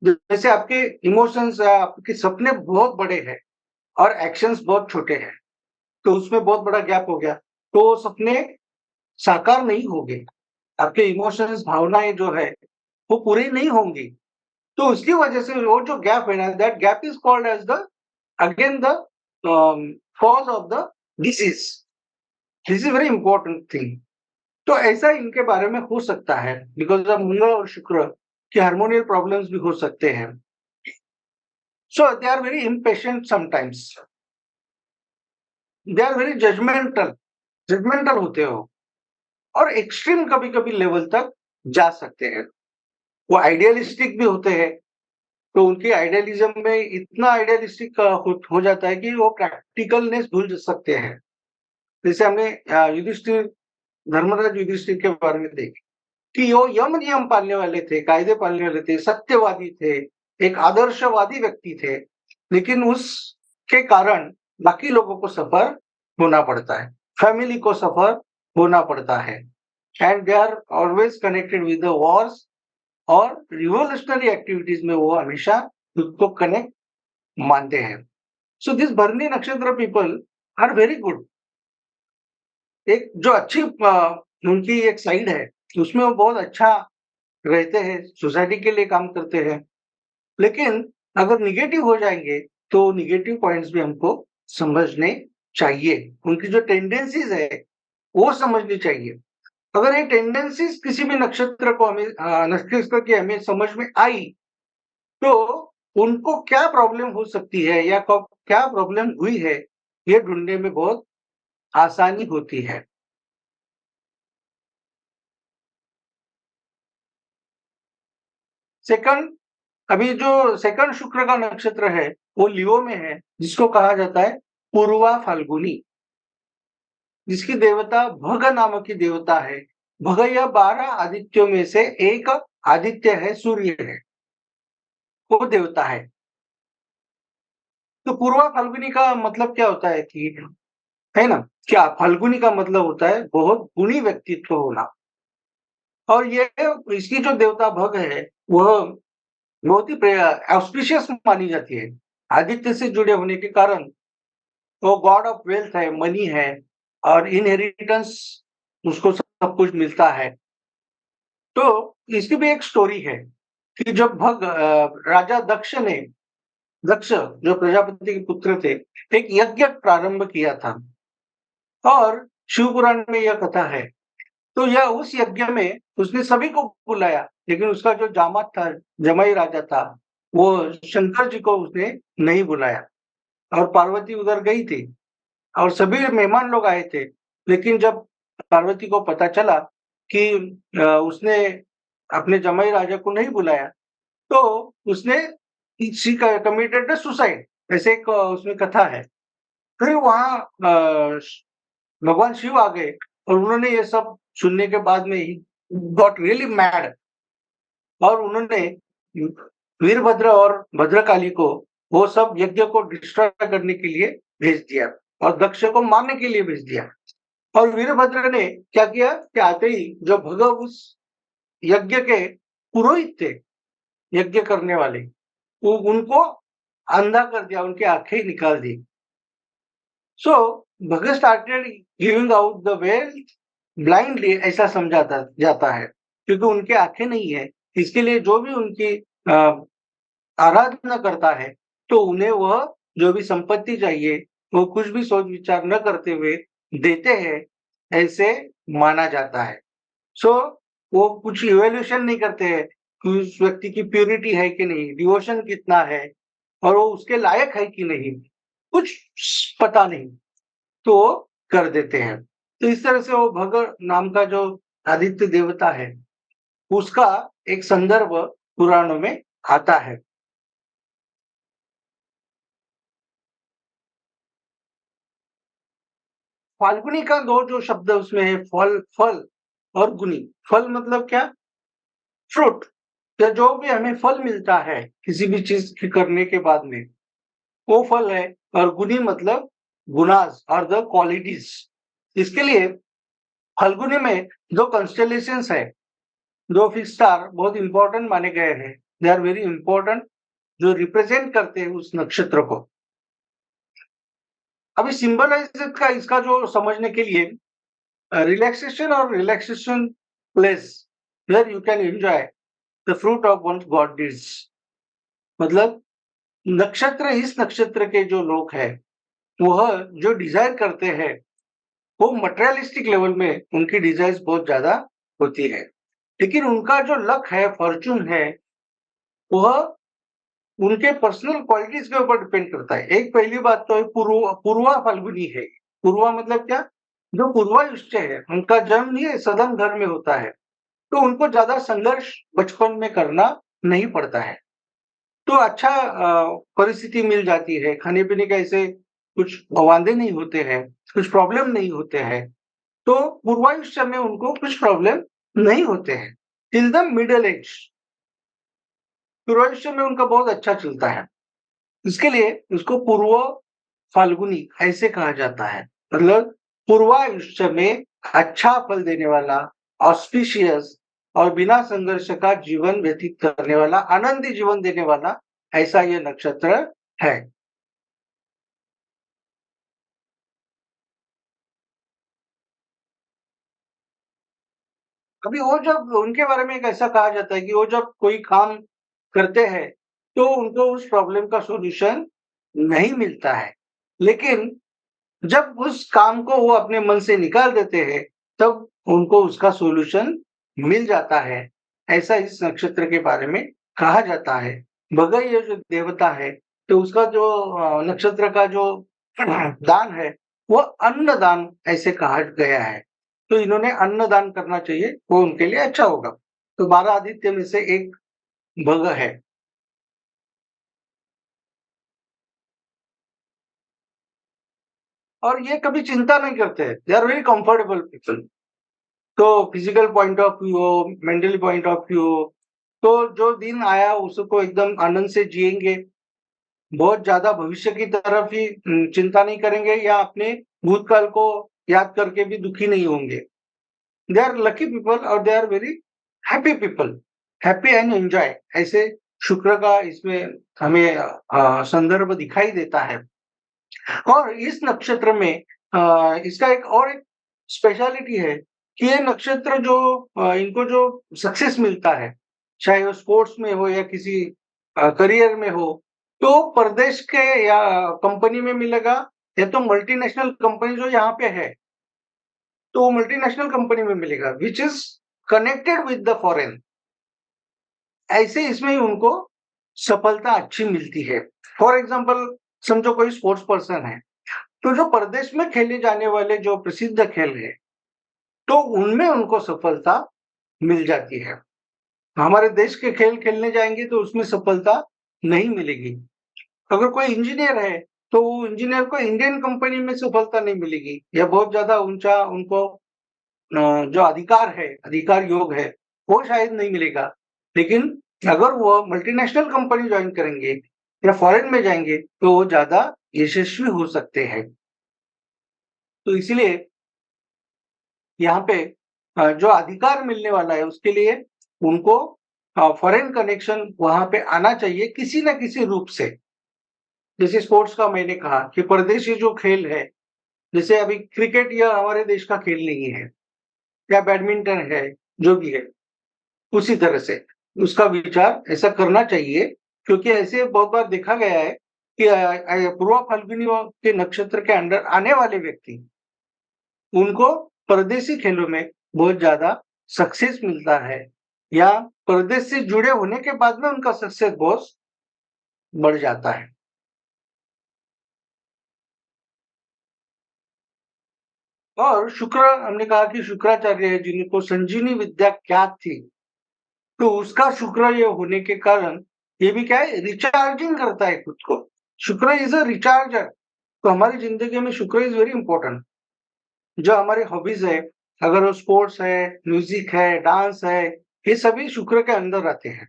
जैसे आपके इमोशंस आपके सपने बहुत बड़े हैं और एक्शंस बहुत छोटे हैं, तो उसमें बहुत बड़ा गैप हो गया, तो वो सपने साकार नहीं होंगे, आपके इमोशंस भावनाएं जो है वो पूरी नहीं होंगी। तो उसकी वजह से वो जो गैप है ना, that gap is called as the again the cause of the disease. This is very important thing. तो ऐसा इनके बारे में हो सकता है, बिकॉज ऑफ मंगल और शुक्र के हार्मोनियल प्रॉब्लम्स भी हो सकते हैं। So they are very impatient sometimes, they are very judgemental होते हो, और एक्सट्रीम कभी कभी लेवल तक जा सकते हैं। वो आइडियलिस्टिक भी होते हैं, तो उनके आइडियलिज्म में इतना आइडियलिस्टिक हो जाता है कि वो प्रैक्टिकलनेस भूल सकते हैं। जैसे हमने युधिष्ठिर, धर्मराज युधिष्ठिर के बारे में देखा कि वो यम नियम पालने वाले थे, कायदे पालने वाले थे, सत्यवादी थे, एक आदर्शवादी व्यक्ति थे, लेकिन उसके कारण बाकी लोगों को सफर होना पड़ता है, फैमिली को सफर होना पड़ता है, and they are always connected with the wars और रिवोल्यूशनरी एक्टिविटीज में वो हमेशा खुद को कनेक्ट मानते हैं। सो दिस भरणी नक्षत्र पीपल आर वेरी गुड। एक जो अच्छी उनकी एक साइड है, उसमें वो बहुत अच्छा रहते हैं, सोसाइटी के लिए काम करते हैं, लेकिन अगर निगेटिव हो जाएंगे तो निगेटिव पॉइंट्स भी हमको समझने चाहिए। उनकी जो टेंडेंसीज है वो समझनी चाहिए। अगर ये टेंडेंसीज किसी भी नक्षत्र को नक्षत्र की हमें समझ में आई, तो उनको क्या प्रॉब्लम हो सकती है या क्या प्रॉब्लम हुई है, ये ढूंढने में बहुत आसानी होती है। सेकंड, अभी जो सेकंड शुक्र का नक्षत्र है वो लियो में है, जिसको कहा जाता है पूर्वा फाल्गुनी, जिसकी देवता भग नामक की देवता है। भग यह 12 आदित्यों में से एक आदित्य है, सूर्य है, वो देवता है। तो पूर्वा फाल्गुनी का मतलब क्या होता है कि, है ना, क्या फाल्गुनी का मतलब होता है बहुत गुणी व्यक्तित्व होना। और ये इसकी जो देवता भग है वह बहुत ही ऑस्पिशियस मानी जाती है। आदित्य से जुड़े होने के कारण वो गॉड ऑफ वेल्थ है, मनी है, और इनहेरिटेंस उसको सब कुछ मिलता है। तो इसकी भी एक स्टोरी है कि जब राजा दक्ष जो प्रजापति के पुत्र थे, एक यज्ञ प्रारंभ किया था, और शिव पुराण में यह कथा है। तो यह उस यज्ञ में उसने सभी को बुलाया, लेकिन उसका जो जामात था, जमाई राजा था, वो शंकर जी को उसने नहीं बुलाया, और पार्वती उधर गई थी और सभी मेहमान लोग आए थे। लेकिन जब पार्वती को पता चला कि उसने अपने जमाई राजा को नहीं बुलाया, तो उसने कमिटेड सुसाइड, ऐसे एक उसमें कथा है। फिर वहां भगवान शिव आ गए और उन्होंने ये सब सुनने के बाद में ही गॉट रियली मैड, और उन्होंने वीरभद्र और भद्रकाली को वो सब यज्ञ को डिस्ट्रॉय करने के लिए भेज दिया और दक्ष को मारने के लिए भेज दिया। और वीरभद्र ने क्या किया कि आते ही जो भगव उस यज्ञ के पुरोहित थे, यज्ञ करने वाले, वो उनको अंधा कर दिया, उनकी आंखें निकाल दी। So Bhagat started giving out the wealth blindly, ऐसा समझा जाता है, क्योंकि उनके आंखें नहीं है। इसके लिए जो भी उनकी आराधना करता है, तो उन्हें वह जो भी संपत्ति चाहिए वो कुछ भी सोच विचार न करते हुए देते हैं, ऐसे माना जाता है। सो वो कुछ इवेल्यूशन नहीं करते हैं कि उस व्यक्ति की प्यूरिटी है कि नहीं, डिवोशन कितना है और वो उसके लायक है कि नहीं, कुछ पता नहीं, तो वो कर देते हैं। तो इस तरह से वो भग नाम का जो आदित्य देवता है, उसका एक संदर्भ पुराणों में आता है। फाल्गुनी का दो जो शब्द उसमें है, फल और गुनी। फल मतलब क्या? फ्रूट, या जो भी हमें फल मिलता है किसी भी चीज के करने के बाद में, वो फल है। और गुनी मतलब गुनाज और द क्वालिटीज। इसके लिए फाल्गुनी में जो कंस्टेलेशंस है, दो फिक्स स्टार बहुत इंपॉर्टेंट माने गए हैं। दे आर वेरी इंपॉर्टेंट, जो रिप्रेजेंट करते हैं उस नक्षत्र को। अभी सिंबलाइज का इसका जो समझने के लिए रिलैक्सेशन और relaxation place where you can enjoy the fruit of one god deeds. मतलब नक्षत्र, इस नक्षत्र के जो लोग हैं, वह जो डिजायर करते हैं, वो मटेरियलिस्टिक लेवल में उनकी डिजायर्स बहुत ज्यादा होती है। लेकिन उनका जो लक है, फॉर्चून है, वह उनके पर्सनल क्वालिटीज के ऊपर डिपेंड करता है। एक पहली बात तो है पूर्वा फाल्गुनी है। पूर्वा मतलब क्या? जो पूर्वायुष्य है, उनका जन्म ही सदन घर में होता है, तो उनको ज्यादा संघर्ष बचपन में करना नहीं पड़ता है, तो अच्छा परिस्थिति मिल जाती है। खाने पीने के ऐसे कुछ वादे नहीं होते हैं, कुछ प्रॉब्लम नहीं होते हैं, तो पूर्वायुष्य में उनको कुछ प्रॉब्लम नहीं होते हैं टिल द मिडिल एज। पूर्वायुष्य में उनका बहुत अच्छा चलता है, इसके लिए उसको पूर्व फाल्गुनी ऐसे कहा जाता है। मतलब पूर्वायुष्य में अच्छा फल देने वाला, ऑस्पिशियस और बिना संघर्ष का जीवन व्यतीत करने वाला, आनंदी जीवन देने वाला, ऐसा ये नक्षत्र है। अभी वो जब उनके बारे में एक ऐसा कहा जाता है कि वो जब कोई काम करते हैं तो उनको उस प्रॉब्लम का सॉल्यूशन नहीं मिलता है, लेकिन जब उस काम को वो अपने मन से निकाल देते हैं, तब उनको उसका सॉल्यूशन मिल जाता है। ऐसा इस नक्षत्र के बारे में कहा जाता है। भगई ये जो देवता है, तो उसका जो नक्षत्र का जो दान है, वो अन्नदान ऐसे कहा गया है। तो इन्होंने अन्नदान करना चाहिए, वो उनके लिए अच्छा होगा। तो 12 आदित्य में से एक भग है। और ये कभी चिंता नहीं करते हैं, they are very comfortable people. तो फिजिकल पॉइंट ऑफ व्यू हो, मेंटली पॉइंट ऑफ व्यू हो, तो जो दिन आया उसको एकदम आनंद से जिएंगे। बहुत ज्यादा भविष्य की तरफ ही चिंता नहीं करेंगे, या अपने भूतकाल को याद करके भी दुखी नहीं होंगे। दे आर लकी पीपल और they are very happy people, happy and enjoy. ऐसे शुक्र का इसमें हमें संदर्भ दिखाई देता है। और इस नक्षत्र में इसका एक स्पेशलिटी है कि ये नक्षत्र जो इनको जो सक्सेस मिलता है, चाहे वो स्पोर्ट्स में हो या किसी करियर में हो, तो प्रदेश के या कंपनी में मिलेगा, या तो मल्टीनेशनल कंपनी जो यहाँ पे है, तो वो मल्टीनेशनल कंपनी में मिलेगा which is connected with the foreign. ऐसे इसमें उनको सफलता अच्छी मिलती है। फॉर एग्जाम्पल, समझो कोई स्पोर्ट्स पर्सन है, तो जो प्रदेश में खेले जाने वाले जो प्रसिद्ध खेल है, तो उनमें उनको सफलता मिल जाती है। हमारे देश के खेल खेलने जाएंगे तो उसमें सफलता नहीं मिलेगी। अगर कोई इंजीनियर है, तो वो इंजीनियर को इंडियन कंपनी में सफलता नहीं मिलेगी, या बहुत ज्यादा ऊंचा उनको जो अधिकार योग है, वो शायद नहीं मिलेगा। लेकिन अगर वो मल्टीनेशनल कंपनी ज्वाइन करेंगे या फॉरेन में जाएंगे, तो वो ज्यादा यशस्वी हो सकते हैं। तो इसलिए यहाँ पे जो अधिकार मिलने वाला है, उसके लिए उनको फॉरेन कनेक्शन वहां पे आना चाहिए किसी न किसी रूप से। जैसे स्पोर्ट्स का मैंने कहा कि परदेशी जो खेल है, जैसे अभी क्रिकेट या हमारे देश का खेल नहीं है, या बैडमिंटन है, जो भी है, उसी तरह से उसका विचार ऐसा करना चाहिए। क्योंकि ऐसे बहुत बार देखा गया है कि पूर्व फाल्गुनी के नक्षत्र के अंडर आने वाले व्यक्ति, उनको परदेशी खेलों में बहुत ज्यादा सक्सेस मिलता है, या परदेश से जुड़े होने के बाद में उनका सक्सेस बहुत बढ़ जाता है। और शुक्र, हमने कहा कि शुक्राचार्य है जिनको संजीवनी विद्या ज्ञात थी, तो उसका शुक्र ये होने के कारण ये भी क्या है, रिचार्जिंग करता है खुद को। शुक्र इज अ रिचार्जर। तो हमारी जिंदगी में शुक्र इज वेरी इंपॉर्टेंट। जो हमारे हॉबीज है, अगर वो स्पोर्ट्स है, म्यूजिक है, डांस है, ये सभी शुक्र के अंदर आते हैं।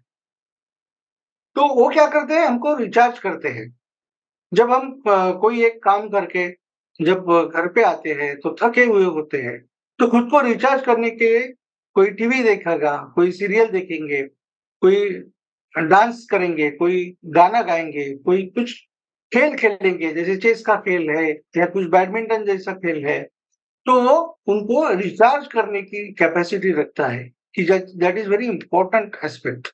तो वो क्या करते हैं, हमको रिचार्ज करते हैं। जब हम कोई एक काम करके जब घर पे आते हैं तो थके हुए होते हैं, तो खुद को रिचार्ज करने के लिए कोई टीवी देखेगा, कोई सीरियल देखेंगे, कोई डांस करेंगे, कोई गाना गाएंगे, कोई कुछ खेल खेलेंगे, जैसे चेस का खेल है या कुछ बैडमिंटन जैसा खेल है। तो वो उनको रिचार्ज करने की कैपेसिटी रखता है कि that is very important aspect.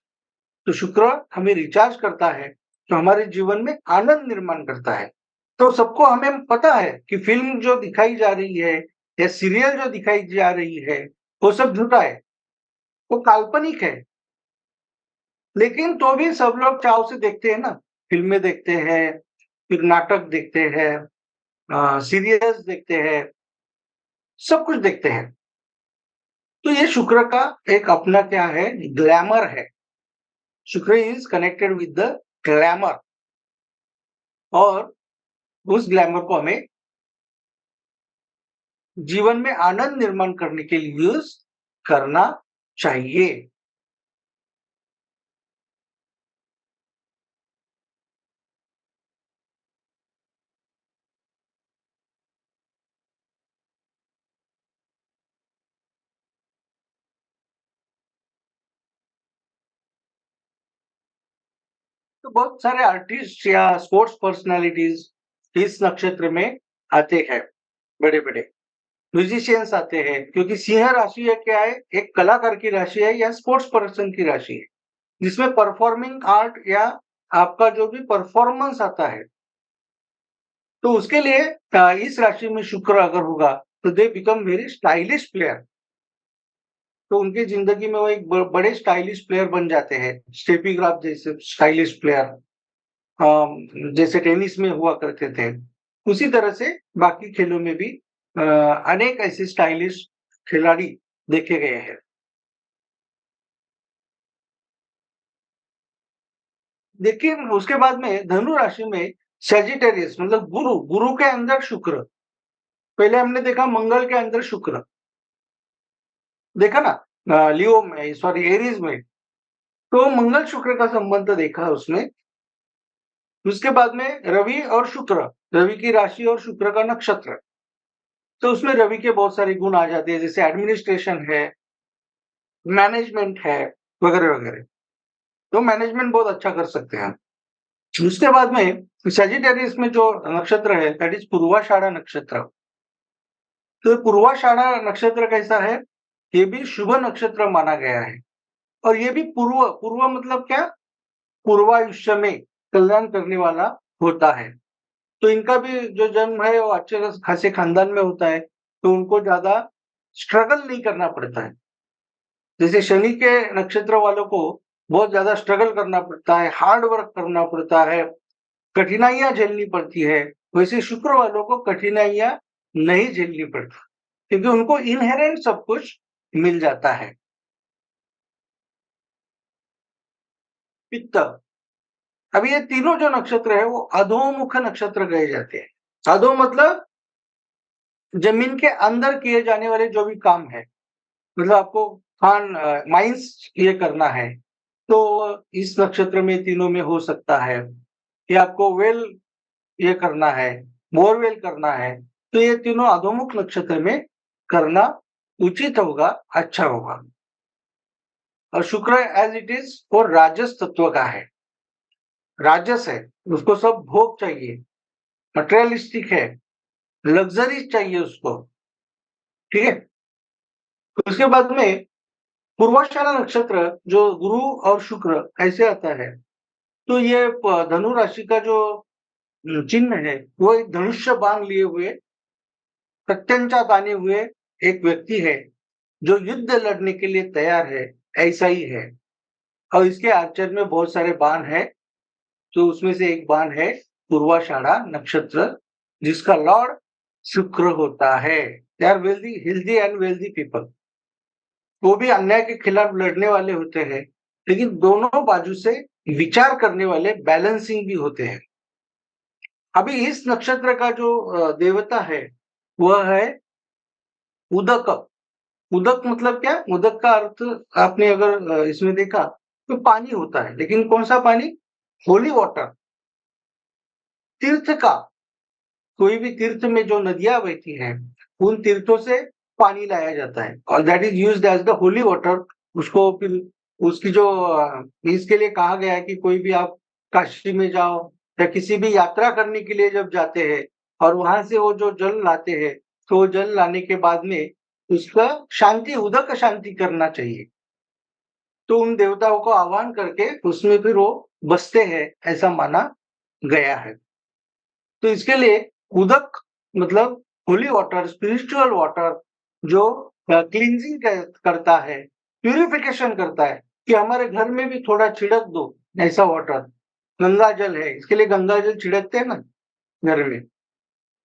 तो शुक्र हमें रिचार्ज करता है, तो हमारे जीवन में आनंद निर्माण करता है। तो सबको हमें पता है कि फिल्म जो दिखाई जा रही है या सीरियल जो दिखाई जा रही है, वो सब झूठा है, वो काल्पनिक है। लेकिन तो भी सब लोग चाव से देखते हैं ना, फिल्में देखते हैं, फिर नाटक देखते हैं, सीरियल्स देखते हैं, सब कुछ देखते हैं। तो ये शुक्र का एक अपना क्या है, ग्लैमर है। शुक्र is connected with the glamour, और उस ग्लैमर को हमें जीवन में आनंद निर्माण करने के लिए यूज करना चाहिए। तो बहुत सारे आर्टिस्ट या स्पोर्ट्स पर्सनालिटीज इस नक्षत्र में आते हैं, बड़े बड़े म्यूजिशियंस आते हैं, क्योंकि सिंह राशि है क्या है, एक कलाकार की राशि है या स्पोर्ट्स पर्सन की राशि है, जिसमें परफॉर्मिंग आर्ट या आपका जो भी परफॉर्मेंस आता है, तो उसके लिए इस राशि में शुक्र अगर होगा तो they become very stylish player. तो उनकी जिंदगी में वो एक बड़े स्टाइलिश प्लेयर बन जाते हैं, स्टेफी ग्राफ जैसे स्टाइलिश प्लेयर, जैसे टेनिस में हुआ करते थे। उसी तरह से बाकी खेलों में भी अनेक ऐसे स्टाइलिश खिलाड़ी देखे गए हैं। लेकिन उसके बाद में धनु राशि में सेजिटेरियस मतलब गुरु, गुरु के अंदर शुक्र। पहले हमने देखा मंगल के अंदर शुक्र, देखा ना लियो में, सॉरी एरीज में, तो मंगल शुक्र का संबंध देखा उसने। उसके बाद में रवि और शुक्र, रवि की राशि और शुक्र का नक्षत्र, तो उसमें रवि के बहुत सारे गुण आ जाते हैं, जैसे एडमिनिस्ट्रेशन है, मैनेजमेंट है, वगैरह वगैरह। तो मैनेजमेंट बहुत अच्छा कर सकते हैं। उसके बाद में सेजिटेरियस में जो नक्षत्र है दैट इज पूर्वाषाढ़ा नक्षत्र। तो पूर्वाषाढ़ा नक्षत्र कैसा है, ये भी शुभ नक्षत्र माना गया है, और ये भी पूर्व, पूर्व मतलब क्या, पूर्वायुष्य में कल्याण करने वाला होता है। तो इनका भी जो जन्म है वो अच्छे खासे खानदान में होता है, तो उनको ज्यादा स्ट्रगल नहीं करना पड़ता है। जैसे शनि के नक्षत्र वालों को बहुत ज्यादा स्ट्रगल करना पड़ता है, हार्ड वर्क करना पड़ता है, कठिनाइयां झेलनी पड़ती है, वैसे शुक्र वालों को कठिनाइयां नहीं झेलनी पड़ती, क्योंकि उनको इनहेरेंट सब कुछ मिल जाता है। पित्त, अभी ये तीनों जो नक्षत्र है वो अधोमुख नक्षत्र कहे जाते हैं। अधो मतलब जमीन के अंदर किए जाने वाले जो भी काम है, मतलब आपको खान माइंस ये करना है, तो इस नक्षत्र में तीनों में हो सकता है। कि आपको वेल ये करना है, बोरवेल करना है, तो ये तीनों अधोमुख नक्षत्र में करना उचित होगा, अच्छा होगा। और शुक्र एज इट इज वो राजस तत्व का है, राजस है, उसको सब भोग चाहिए, मटेरियलिस्टिक है, लग्जरी चाहिए उसको, ठीक है। उसके बाद में पूर्वाषाढ़ा नक्षत्र जो गुरु और शुक्र ऐसे आता है, तो ये धनु राशि का जो चिन्ह है वो एक धनुष्य बाण लिए हुए, प्रत्यंचा ताने हुए एक व्यक्ति है जो युद्ध लड़ने के लिए तैयार है, ऐसा ही है। और इसके आर्चर में बहुत सारे बाण है, तो उसमें से एक बाण है पूर्वाषाढ़ा नक्षत्र, जिसका लॉर्ड शुक्र होता है। They are wealthy healthy and wealthy people. वो भी अन्याय के खिलाफ लड़ने वाले होते हैं, लेकिन दोनों बाजू से विचार करने वाले, बैलेंसिंग भी होते हैं। अभी इस नक्षत्र का जो देवता है वह है उदक। उदक मतलब क्या? उदक का अर्थ आपने अगर इसमें देखा तो पानी होता है, लेकिन कौन सा पानी? होली वाटर, तीर्थ का। कोई भी तीर्थ में जो नदियां बहती हैं, उन तीर्थों से पानी लाया जाता है और that is used as the holy water. उसको फिर उसकी जो इसके लिए कहा गया है कि कोई भी आप काशी में जाओ या किसी भी यात्रा करने के लिए जब जाते हैं और वहां से वो जो जल लाते हैं, तो वो जल लाने के बाद में उसका शांति, उदक शांति करना चाहिए। तो उन देवताओं को आह्वान करके उसमें फिर वो बसते हैं, ऐसा माना गया है। तो इसके लिए उदक मतलब होली वाटर, स्पिरिचुअल वाटर, जो क्लींजिंग करता है, प्यूरिफिकेशन करता है, कि हमारे घर में भी थोड़ा छिड़क दो ऐसा वाटर। गंगा जल है, इसके लिए गंगा जल छिड़कते हैं ना घर में।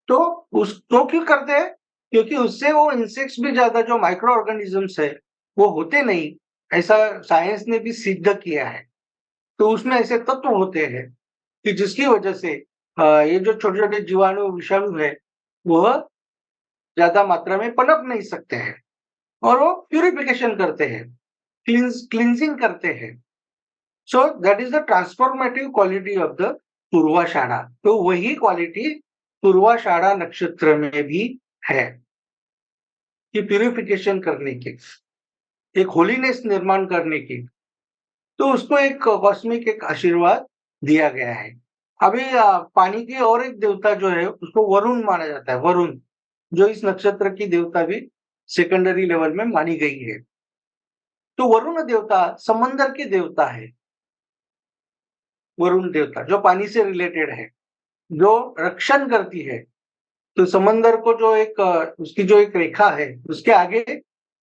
तो उसको क्यों करते हैं? क्योंकि उससे वो इंसेक्ट्स भी ज्यादा, जो माइक्रो ऑर्गेनिजम्स है, वो होते नहीं, ऐसा साइंस ने भी सिद्ध किया है। तो उसमें ऐसे तत्व होते हैं कि जिसकी वजह से ये जो छोटे-छोटे जीवाणु, विषाणु है, वह ज़्यादा मात्रा में पनप नहीं सकते हैं और वो प्यूरिफिकेशन करते हैं, क्लींजिंग करते हैं। So that is the transformative quality of the Purvashadha. तो वही क्वालिटी पूर्वाषाढ़ा नक्षत्र में भी है कि प्यूरिफिकेशन करने की, एक होलीनेस निर्माण करने की। तो उसको एक कॉस्मिक एक आशीर्वाद दिया गया है। अभी पानी की और एक देवता जो है उसको वरुण माना जाता है, वरुण, जो इस नक्षत्र की देवता भी सेकेंडरी लेवल में मानी गई है। तो वरुण देवता समंदर के देवता है। वरुण देवता जो पानी से रिलेटेड है, जो रक्षण करती है। तो समंदर को जो एक उसकी जो एक रेखा है, उसके आगे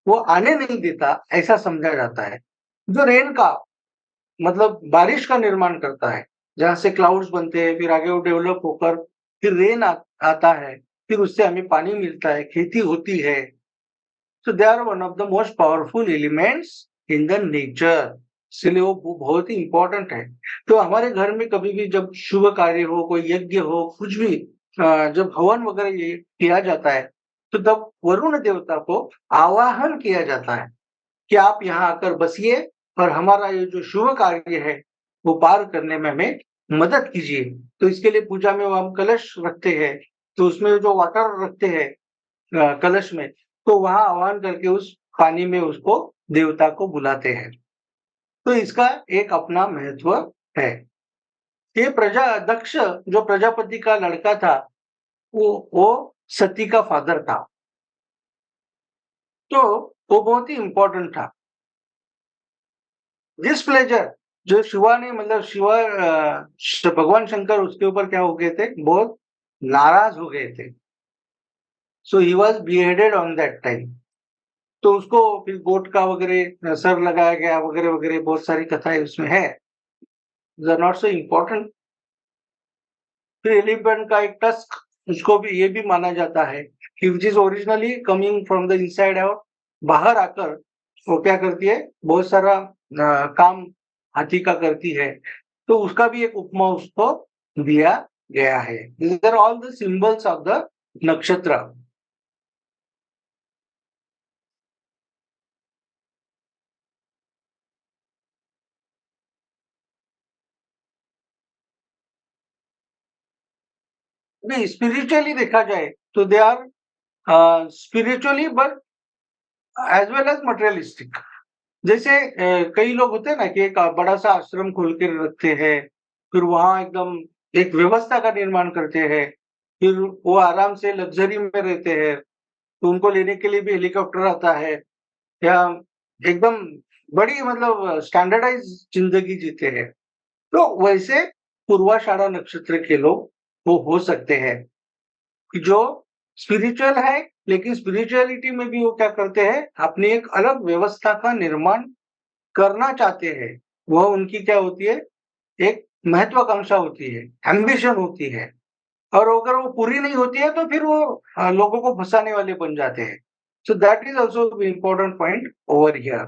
वो आने नहीं देता, ऐसा समझा जाता है। जो रेन का मतलब बारिश का निर्माण करता है, जहाँ से क्लाउड्स बनते हैं, फिर आगे वो डेवलप होकर फिर रेन आता है, फिर उससे हमें पानी मिलता है, खेती होती है। So they are one of the most powerful elements in the nature, इसलिए वो बहुत ही इंपॉर्टेंट है। तो हमारे घर में कभी भी जब शुभ कार्य हो, कोई यज्ञ हो, कुछ भी जब हवन वगैरह ये किया जाता है, तो तब वरुण देवता को आवाहन किया जाता है कि आप यहाँ आकर बसिए और हमारा ये जो शुभ कार्य है वो पार करने में हमें मदद कीजिए। तो इसके लिए पूजा में हम कलश रखते हैं, तो उसमें जो वाटर रखते हैं कलश में, तो वहां आह्वान करके उस पानी में उसको देवता को बुलाते हैं। तो इसका एक अपना महत्व है। ये दक्ष जो प्रजापति का लड़का था, वो सती का फादर था, तो वो बहुत ही इंपॉर्टेंट था। डिस्प्लेजर जो शिवा ने मतलब भगवान शंकर उसके ऊपर क्या हो गए थे, बहुत नाराज हो गए थे। So he was beheaded on that time. तो उसको फिर गोट का वगैरह सर लगाया गया वगैरह वगैरह, बहुत सारी कथाएं उसमें है, आर नॉट सो इम्पोर्टेंट। फिर एलिफेंट का एक टस्क, उसको भी ये भी माना जाता है कि which is originally coming from the inside out, बाहर आकर वो क्या करती है, बहुत सारा काम हाथी का करती है। तो उसका भी एक उपमा उसको दिया गया है। These are all the symbols of the नक्षत्र। नहीं, स्पिरिचुअली देखा जाए तो they are spiritually but as well as materialistic. जैसे कई लोग होते हैं ना कि एक बड़ा सा आश्रम खोल के रखते हैं, फिर वहां एकदम एक व्यवस्था का निर्माण करते हैं, फिर वो आराम से लग्जरी में रहते हैं, तो उनको लेने के लिए भी हेलीकॉप्टर आता है, या एकदम बड़ी मतलब स्टैंडर्डाइज जिंदगी जीते हैं। तो वैसे पूर्वाषाढ़ा नक्षत्र के लोग वो हो सकते हैं कि जो स्पिरिचुअल है, लेकिन स्पिरिचुअलिटी में भी वो क्या करते हैं, अपनी एक अलग व्यवस्था का निर्माण करना चाहते हैं, वह उनकी क्या होती है, एक महत्वाकांक्षा होती है, एम्बिशन होती है। और अगर वो पूरी नहीं होती है तो फिर वो लोगों को फंसाने वाले बन जाते हैं। So that is also important point over here.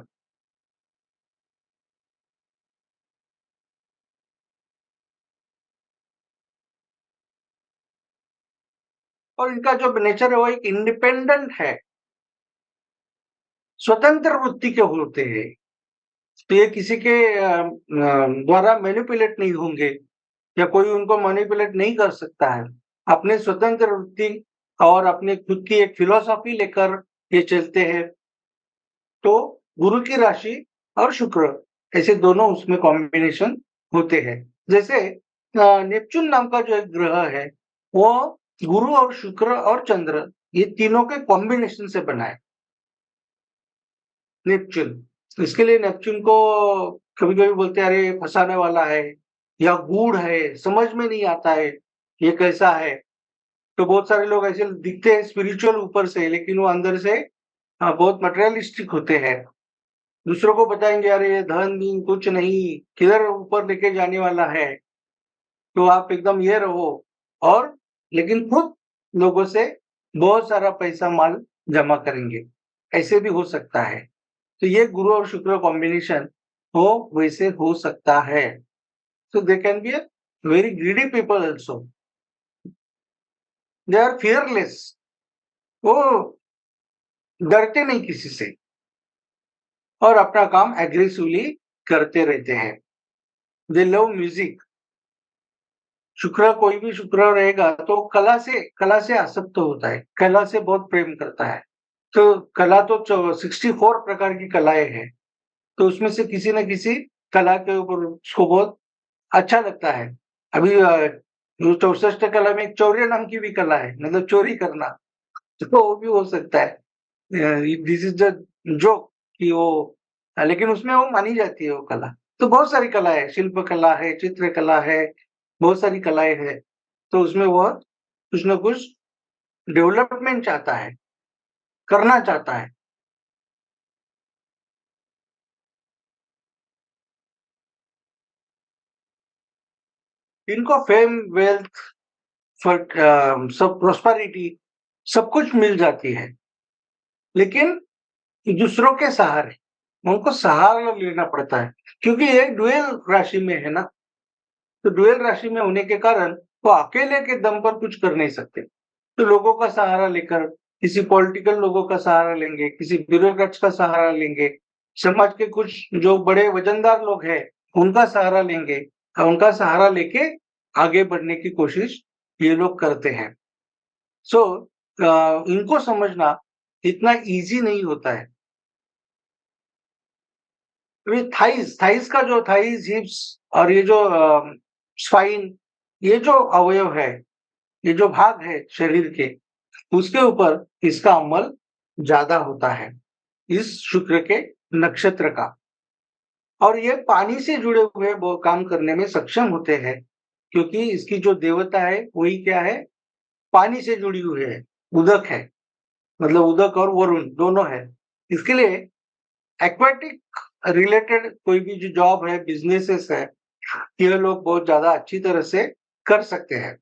और इनका जो नेचर है वो एक इंडिपेंडेंट है, स्वतंत्र वृत्ति के होते हैं। तो ये किसी के द्वारा मैनिपुलेट नहीं होंगे, या कोई उनको मैनिपुलेट नहीं कर सकता है। अपने स्वतंत्र वृत्ति और अपने खुद की एक फिलॉसफी लेकर ये चलते हैं। तो गुरु की राशि और शुक्र, ऐसे दोनों उसमें कॉम्बिनेशन होते हैं। जैसे नेपच्यून नाम का जो एक ग्रह है, वो गुरु और शुक्र और चंद्र, ये तीनों के कॉम्बिनेशन से बना है नेपच्यून। इसके लिए नेपच्यून को कभी-कभी बोलते हैं अरे फँसाने वाला है, या गूढ़ है, समझ में नहीं आता है, ये कैसा है। तो बहुत सारे लोग ऐसे दिखते हैं स्पिरिचुअल ऊपर से, लेकिन वो अंदर से बहुत मटेरियलिस्टिक होते हैं। दूसरों को बताएंगे अरे ये धन-दिन कुछ नहीं, किधर ऊपर लेके जाने वाला है, तो आप एकदम ये रहो। और लेकिन खुद लोगों से बहुत सारा पैसा माल जमा करेंगे, ऐसे भी हो सकता है। तो ये गुरु और शुक्र कॉम्बिनेशन हो वैसे हो सकता है। So they can be a very greedy people also. They are fearless, वो डरते नहीं किसी से और अपना काम एग्रेसिवली करते रहते हैं। दे लव म्यूजिक। शुक्र, कोई भी शुक्र रहेगा तो कला से आसक्त होता है, कला से बहुत प्रेम करता है। तो कला तो 64 प्रकार की कलाएं हैं, तो उसमें से किसी न किसी कला के ऊपर उसको बहुत अच्छा लगता है। अभी 64 कला में एक चौर्य नाम की भी कला है, मतलब चोरी करना, तो वो भी हो सकता है। दिस इज द जोक कि वो लेकिन उसमें वो मानी जाती है वो कला। तो बहुत सारी कला है, शिल्प कला है, चित्रकला है, बहुत सारी कलाएं हैं। तो उसमें वह कुछ न कुछ डेवलपमेंट चाहता है, करना चाहता है। इनको फेम, वेल्थ, सब प्रोस्पेरिटी, सब कुछ मिल जाती है, लेकिन दूसरों के सहारे उनको सहारा लेना पड़ता है, क्योंकि ये ड्यूअल राशि में है ना। तो ड्यूअल राशि में होने के कारण वो अकेले के दम पर कुछ कर नहीं सकते। तो लोगों का सहारा लेकर, किसी पॉलिटिकल लोगों का सहारा लेंगे, किसी ब्यूरोक्रेट्स का सहारा लेंगे, समाज के कुछ जो बड़े वजनदार लोग हैं उनका सहारा लेंगे, और उनका सहारा लेके आगे बढ़ने की कोशिश ये लोग करते हैं। सो इनको समझना इतना ईज़ी नहीं होता है। ये थाइज़ का जो थाइज़, हिप्स और ये जो स्पाइन, ये जो अवयव है, ये जो भाग है शरीर के, उसके ऊपर इसका अमल ज़्यादा होता है, इस शुक्र के नक्षत्र का। और ये पानी से जुड़े हुए वो काम करने में सक्षम होते हैं, क्योंकि इसकी जो देवता है वही क्या है, पानी से जुड़ी हुई है, उदक है। मतलब उदक और वरुण दोनों है। इसके लिए एक्वाटिक रिलेटेड कोई भी जो जॉब है, बिज़नेसेस है, ये लोग बहुत ज़्यादा अच्छी तरह से कर सकते हैं।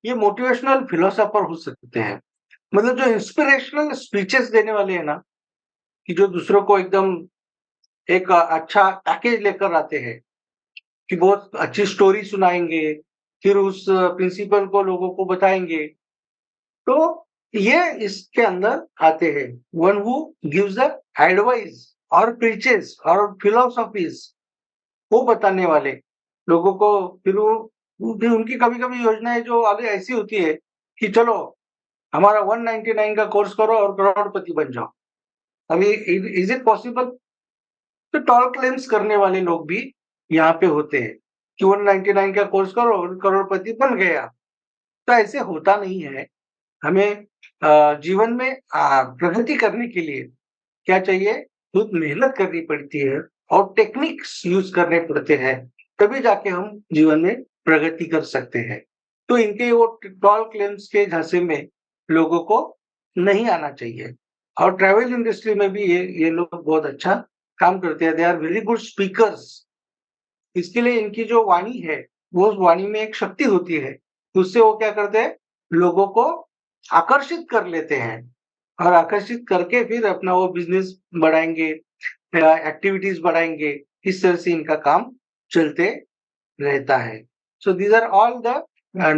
ये मोटिवेशनल फिलोसोफर हो सकते हैं। मतलब जो इंस्पिरेशनल स्पीचेस देने वाले हैं ना, कि जो दूसरों को एकदम एक अच्छा पैकेज लेकर आते हैं, कि बहुत अच्छी स्टोरी सुनाएँगे, फिर उस प्रिंसिपल को लोगों को बताएँगे। तो ये इसके अंदर आते हैं। One who gives the advice और प्रीचेस और फिलॉसफीज, वो बताने वाले लोगों को। फिर वो फिर उनकी कभी-कभी योजनाएँ जो वाली ऐसी होती है कि चलो हमारा 199 का कोर्स करो और करोड़पति बन जाओ। अभी इज इट पॉसिबल? तो टॉल क्लेम्स करने वाले लोग भी यहाँ पे होते हैं कि 199 का कोर्स करो और करोड़पति बन गया। तो ऐसे होता नहीं है। हमें जीवन में प्रगति करने के लिए क्या चाहिए? खुद मेहनत करनी पड़ती है और टेक्निक्स यूज़ करने पड़ते हैं, तभी जाके हम जीवन में प्रगति कर सकते हैं। तो इनके वो टॉल क्लेम्स के झांसे में लोगों को नहीं आना चाहिए। और ट्रैवल इंडस्ट्री में भी ये लोग बहुत अच्छा काम करते हैं। They are very good speakers. इसके लिए इनकी जो वाणी है, वो वाणी में एक शक्ति होती है। उससे वो क्या करते हैं, लोगों को आकर्षित कर लेते हैं और आकर्षित करके फिर अपना वो बिजनेस बढ़ाएंगे, एक्टिविटीज बढ़ाएंगे। इस तरह से इनका काम चलते रहता है। So these are all the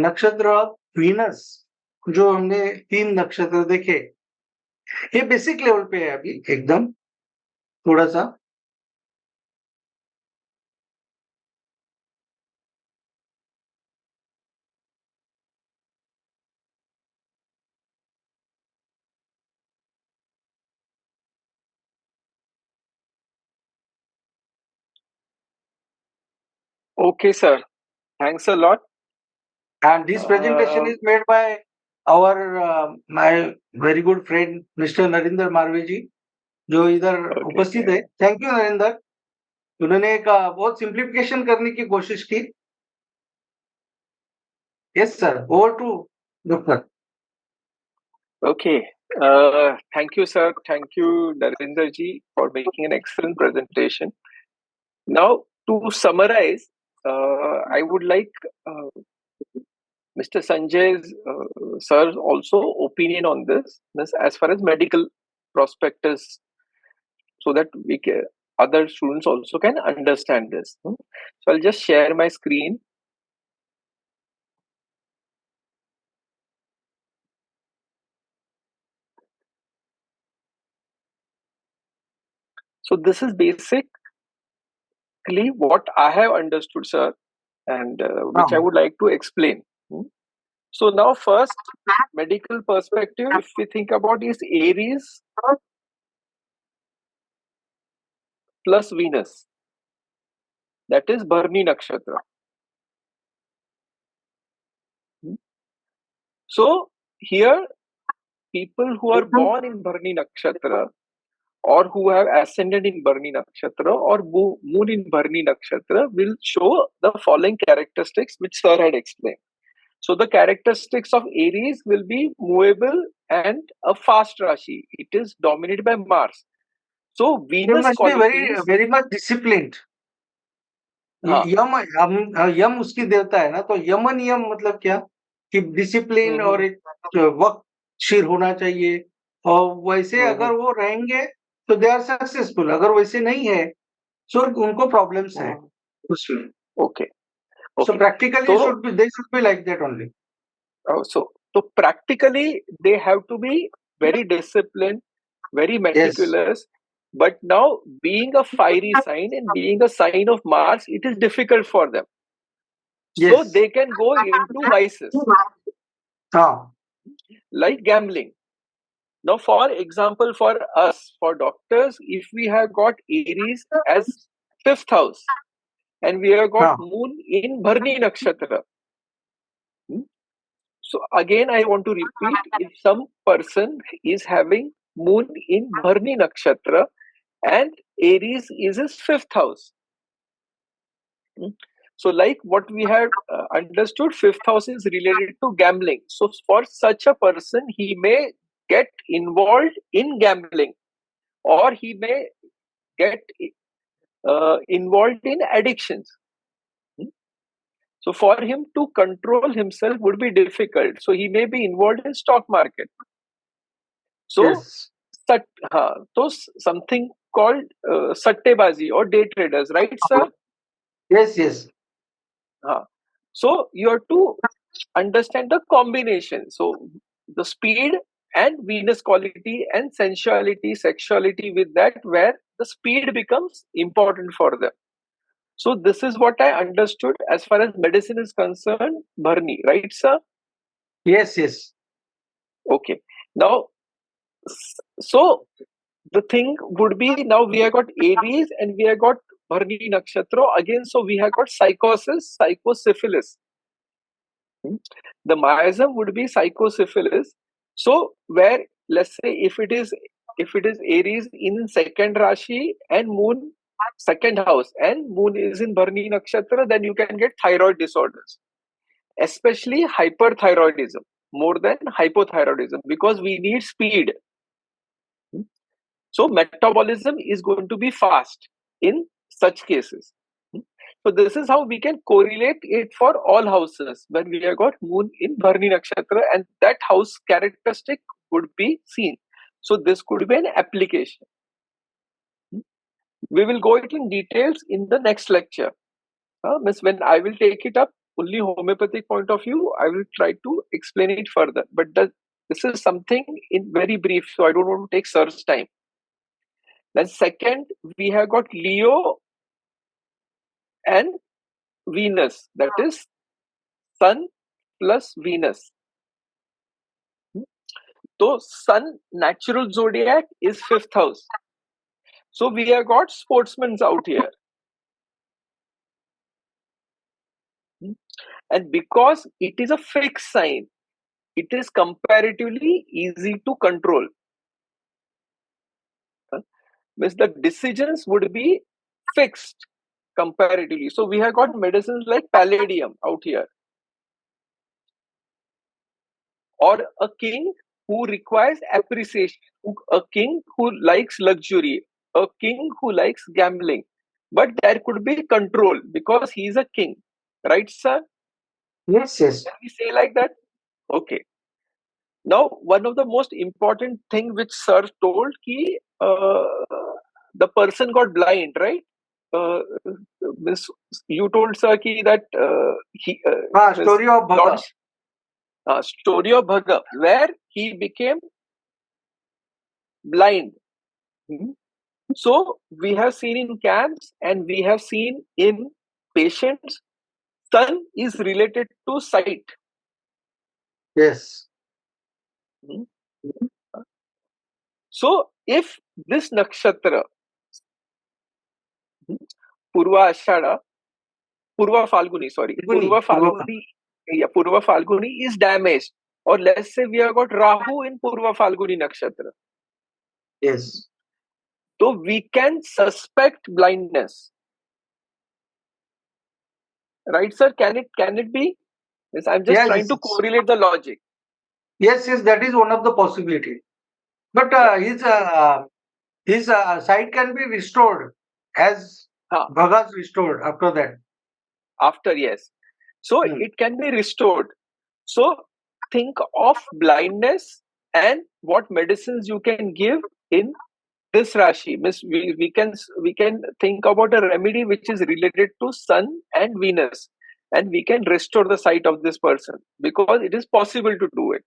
nakshatra of Venus. जो हमने 3 नक्षत्र देखे, ये बेसिक लेवल पे है अभी एकदम थोड़ा सा। Okay, sir. Thanks a lot. And this presentation is made by our my very good friend Mr. Narendra Marve जी, जो इधर उपस्थित है। Thank you Narendra. उन्होंने एक बहुत सिंप्लीफिकेशन करने की कोशिश की। Yes sir, over to doctor. Okay. Thank you, sir. Thank you, Narendra ji, for making an excellent presentation. Now, to summarize, I would like Mr. Sanjay's sir's also opinion on this as far as medical prospectus, so that other students also can understand this. So I'll just share my screen. So this is basically what I have understood, sir, and which I would like to explain. So now first, medical perspective, if we think about, is Aries plus Venus. That is Bharni Nakshatra. So here, people who are born in Bharni Nakshatra, or who have ascended in Bharni Nakshatra, or moon in Bharni Nakshatra, will show the following characteristics which sir had explained. So the characteristics of Aries will be movable and a fast Rashi. It is dominated by Mars. So Venus must qualities, be very much disciplined. यम उसकी देवता है ना, तो यमन यम मतलब क्या कि डिसिप्लिन और एक वक्तशीर होना चाहिए। और वैसे अगर वो रहेंगे तो दे आर सक्सेसफुल। अगर वैसे नहीं है तो उनको प्रॉब्लम्स है उसमें। Okay, so practically they should be like that only. So practically they have to be very disciplined, very meticulous. But now, being a fiery sign and being a sign of Mars, it is difficult for them. So they can go into vices, like gambling. Now, for example, for us, for doctors, if we have got Aries as 5th house and we have got Moon in Bharni Nakshatra. So again, I want to repeat, if some person is having Moon in Bharni Nakshatra and Aries is his 5th house. So like what we have understood, 5th house is related to gambling. So for such a person, he may get involved in gambling, or he may get involved in addictions. So for him to control himself would be difficult. So he may be involved in stock market. So something called sattebazi or day traders, right, sir? Yes. So you have to understand the combination. So the speed and Venus quality and sensuality, sexuality with that, where the speed becomes important for them. So this is what I understood as far as medicine is concerned, Bharni, right, sir? Yes. Okay. Now, so the thing would be, now we have got Aries and we have got Bharni Nakshatra again. So we have got psychosis, psychosyphilis. The miasm would be psychosyphilis. So where, let's say, if it is Aries in second Rashi and Moon second house and moon is in Bharani Nakshatra, then you can get thyroid disorders, especially hyperthyroidism more than hypothyroidism, because we need speed. So metabolism is going to be fast in such cases. So this is how we can correlate it for all houses when we have got moon in Bharani Nakshatra, and that house characteristic would be seen. So this could be an application. We will go into details in the next lecture. Miss, when I will take it up, only homeopathic point of view, I will try to explain it further. But this is something in very brief, so I don't want to take sir's time. Then second, we have got Leo and Venus, that is Sun plus Venus. So Sun natural zodiac is 5th house. So we have got sportsmen out here. And because it is a fixed sign, it is comparatively easy to control. Means the decisions would be fixed comparatively. So we have got medicines like palladium out here. Or a king who requires appreciation, a king who likes luxury, a king who likes gambling. But there could be control because he is a king. Right, sir? Yes, yes. Can we say like that? Okay. Now, one of the most important thing which sir told, the person got blind, right? Miss, you told sir that Story of Bhaga. Story of Bhaga, where he became blind. So we have seen in camps and we have seen in patients, sun is related to sight. Yes. So if this nakshatra, Purva Falguni is damaged, or let's say we have got Rahu in Purva Falguni nakshatra. Yes. So we can suspect blindness. Right, sir? Can it be? Yes, I'm just trying to correlate the logic. Yes, that is one of the possibility. But his sight can be restored as Bhaga's restored after that. After, yes. So it can be restored. So think of blindness and what medicines you can give in this Rashi. We can think about a remedy which is related to Sun and Venus, and we can restore the sight of this person because it is possible to do it.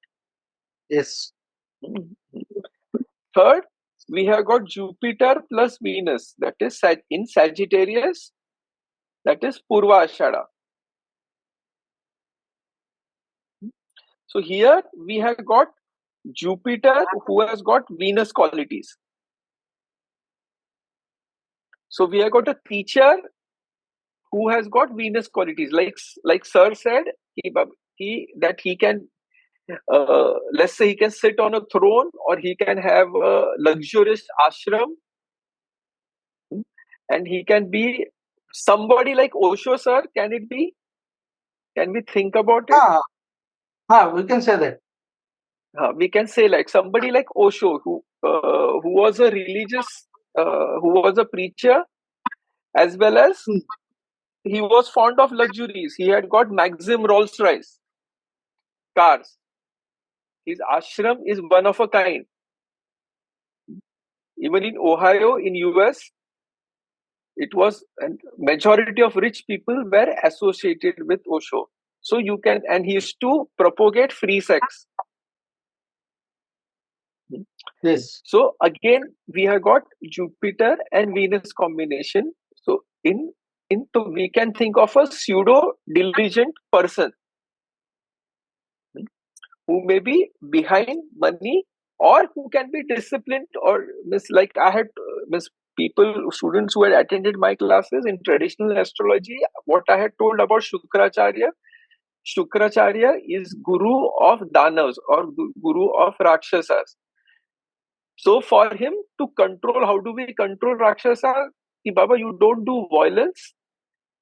Yes. Third, we have got Jupiter plus Venus, that is in Sagittarius, that is Purva Ashada. So here we have got Jupiter who has got Venus qualities. So we have got a teacher who has got Venus qualities, like sir said, that he can, let's say he can sit on a throne, or he can have a luxurious ashram, and he can be somebody like Osho, sir. Can it be? Can we think about it? We can say that. We can say like somebody like Osho, who was a religious, who was a preacher, as well as he was fond of luxuries. He had got Maxim Rolls-Royce cars. His ashram is one of a kind. Even in Ohio, in US, it was, and majority of rich people were associated with Osho. So you can, and he used to propagate free sex. Yes. So again, we have got Jupiter and Venus combination. So so we can think of a pseudo diligent person who may be behind money, or who can be disciplined, or like I had students who had attended my classes in traditional astrology. What I had told about Shukracharya is guru of Danavs or guru of Rakshasas. So for him to control, how do we control Rakshasa? कि Baba, you don't do violence,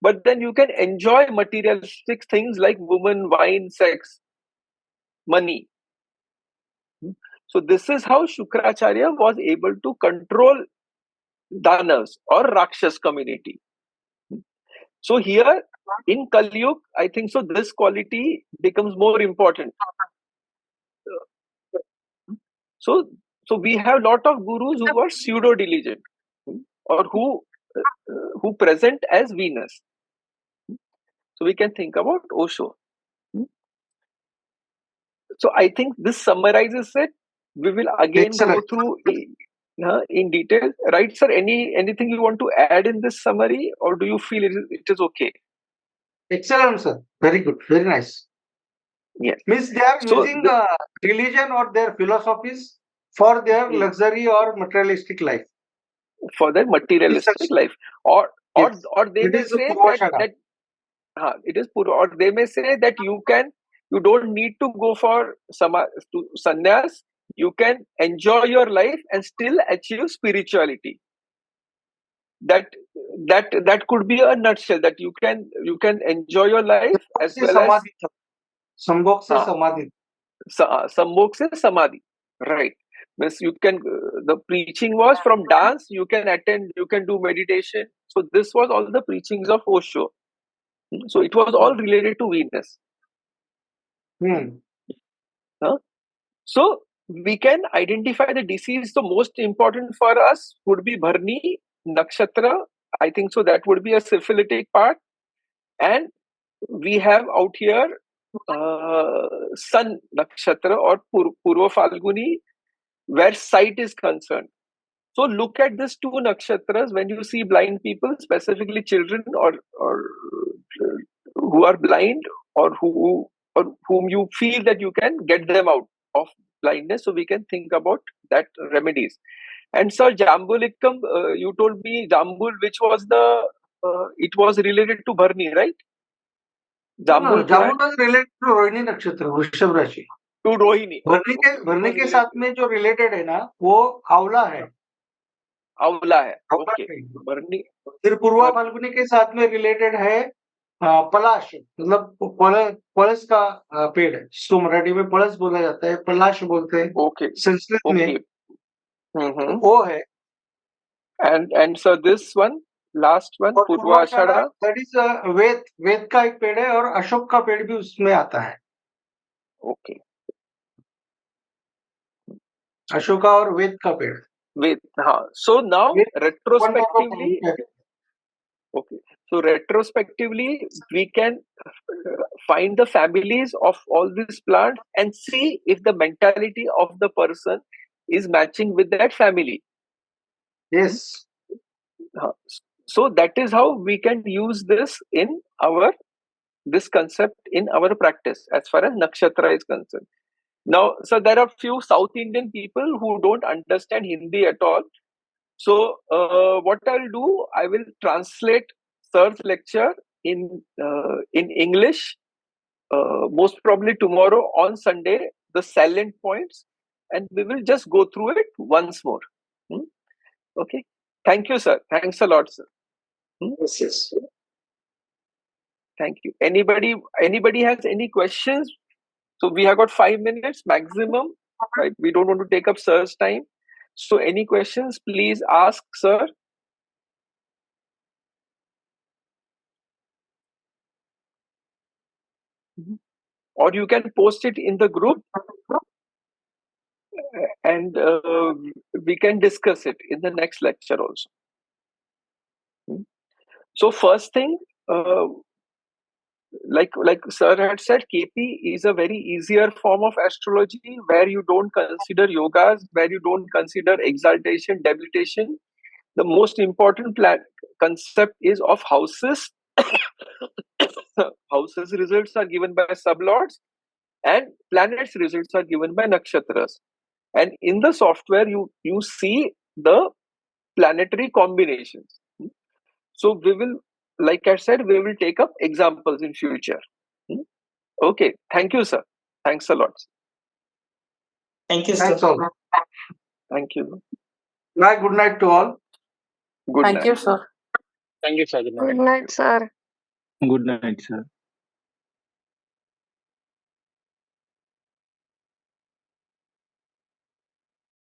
but then you can enjoy materialistic things like woman, wine, sex, money. So this is how Shukracharya was able to control Danavs or Rakshas community. So here in Kali Yuga, I think so this quality becomes more important. So we have lot of gurus who are pseudo diligent or who present as Venus. So we can think about Osho. So I think this summarizes it. We will again go through in detail, right, sir? Anything you want to add in this summary, or do you feel it is okay? Excellent, sir. Very good. Very nice. Yes. Means they are using religion or their philosophies for their luxury or materialistic life. For their materialistic life, or they may say that it is pura, or they may say that you don't need to go for sannyas. You can enjoy your life and still achieve spirituality. That could be a nutshell, that you can enjoy your life as well as Sambhog se samadhi. Sambhog se samadhi, right? Means you can, the preaching was from dance, you can attend, you can do meditation. So this was all the preachings of Osho. So it was all related to Venus. So we can identify the disease. The most important for us would be Bharni Nakshatra. I think so that would be a syphilitic part. And we have out here Sun Nakshatra or Purva Falguni, where sight is concerned. So look at these two nakshatras when you see blind people, specifically children or who are blind, or whom you feel that you can get them out of blindness. So we can think about that remedies. And sir, Jambulikam, you told me Jambul, which was it was related to Bharni, right? Jambul was related to Rohini Nakshatra, Vrishab Rashi. To Rohini. भरनी के साथ में जो रिलेटेड है ना, वो आंवला है. ओके. भरनी. फिर पूर्वा फाल्गुनी के साथ में रिलेटेड है पलाश, मतलब पलस का पेड़ है, जिसको मराठी में पलस बोला जाता है, पलाश बोलते हैं. ओके. संस्कृत में वो है. And so this one, last one, Purvashadha, that is वेद का एक पेड़ है, और अशोक का पेड़ भी उसमें आता है. ओके. अशोका और वेद का पेड़. वेद, हाँ. So now retrospectively, okay. So retrospectively, we can find the families of all these plants and see if the mentality of the person is matching with that family. Yes. So that is how we can use this in this concept in our practice as far as nakshatra is concerned. Now, so there are few South Indian people who don't understand Hindi at all. So what I'll do, I will translate sir's lecture in English, most probably tomorrow on Sunday, the salient points, and we will just go through it once more. Okay. Thank you, sir. Thanks a lot, sir. Yes. Thank you. Anybody has any questions? So we have got 5 minutes maximum, right? We don't want to take up sir's time. So any questions, please ask sir. Or you can post it in the group and we can discuss it in the next lecture also. So first thing, like sir had said, KP is a very easier form of astrology where you don't consider yogas, where you don't consider exaltation, debilitation. The most important concept is of houses. Houses results are given by sublords, and planets results are given by nakshatras. And in the software, you see the planetary combinations. So we will, like I said, we will take up examples in future. Okay. Thank you, sir. Thanks a lot. Thank you, sir. Thanks all. Thank you. Good night to all. Good night. Thank you, sir. Thank you sir, good night. Good night sir. Good night sir.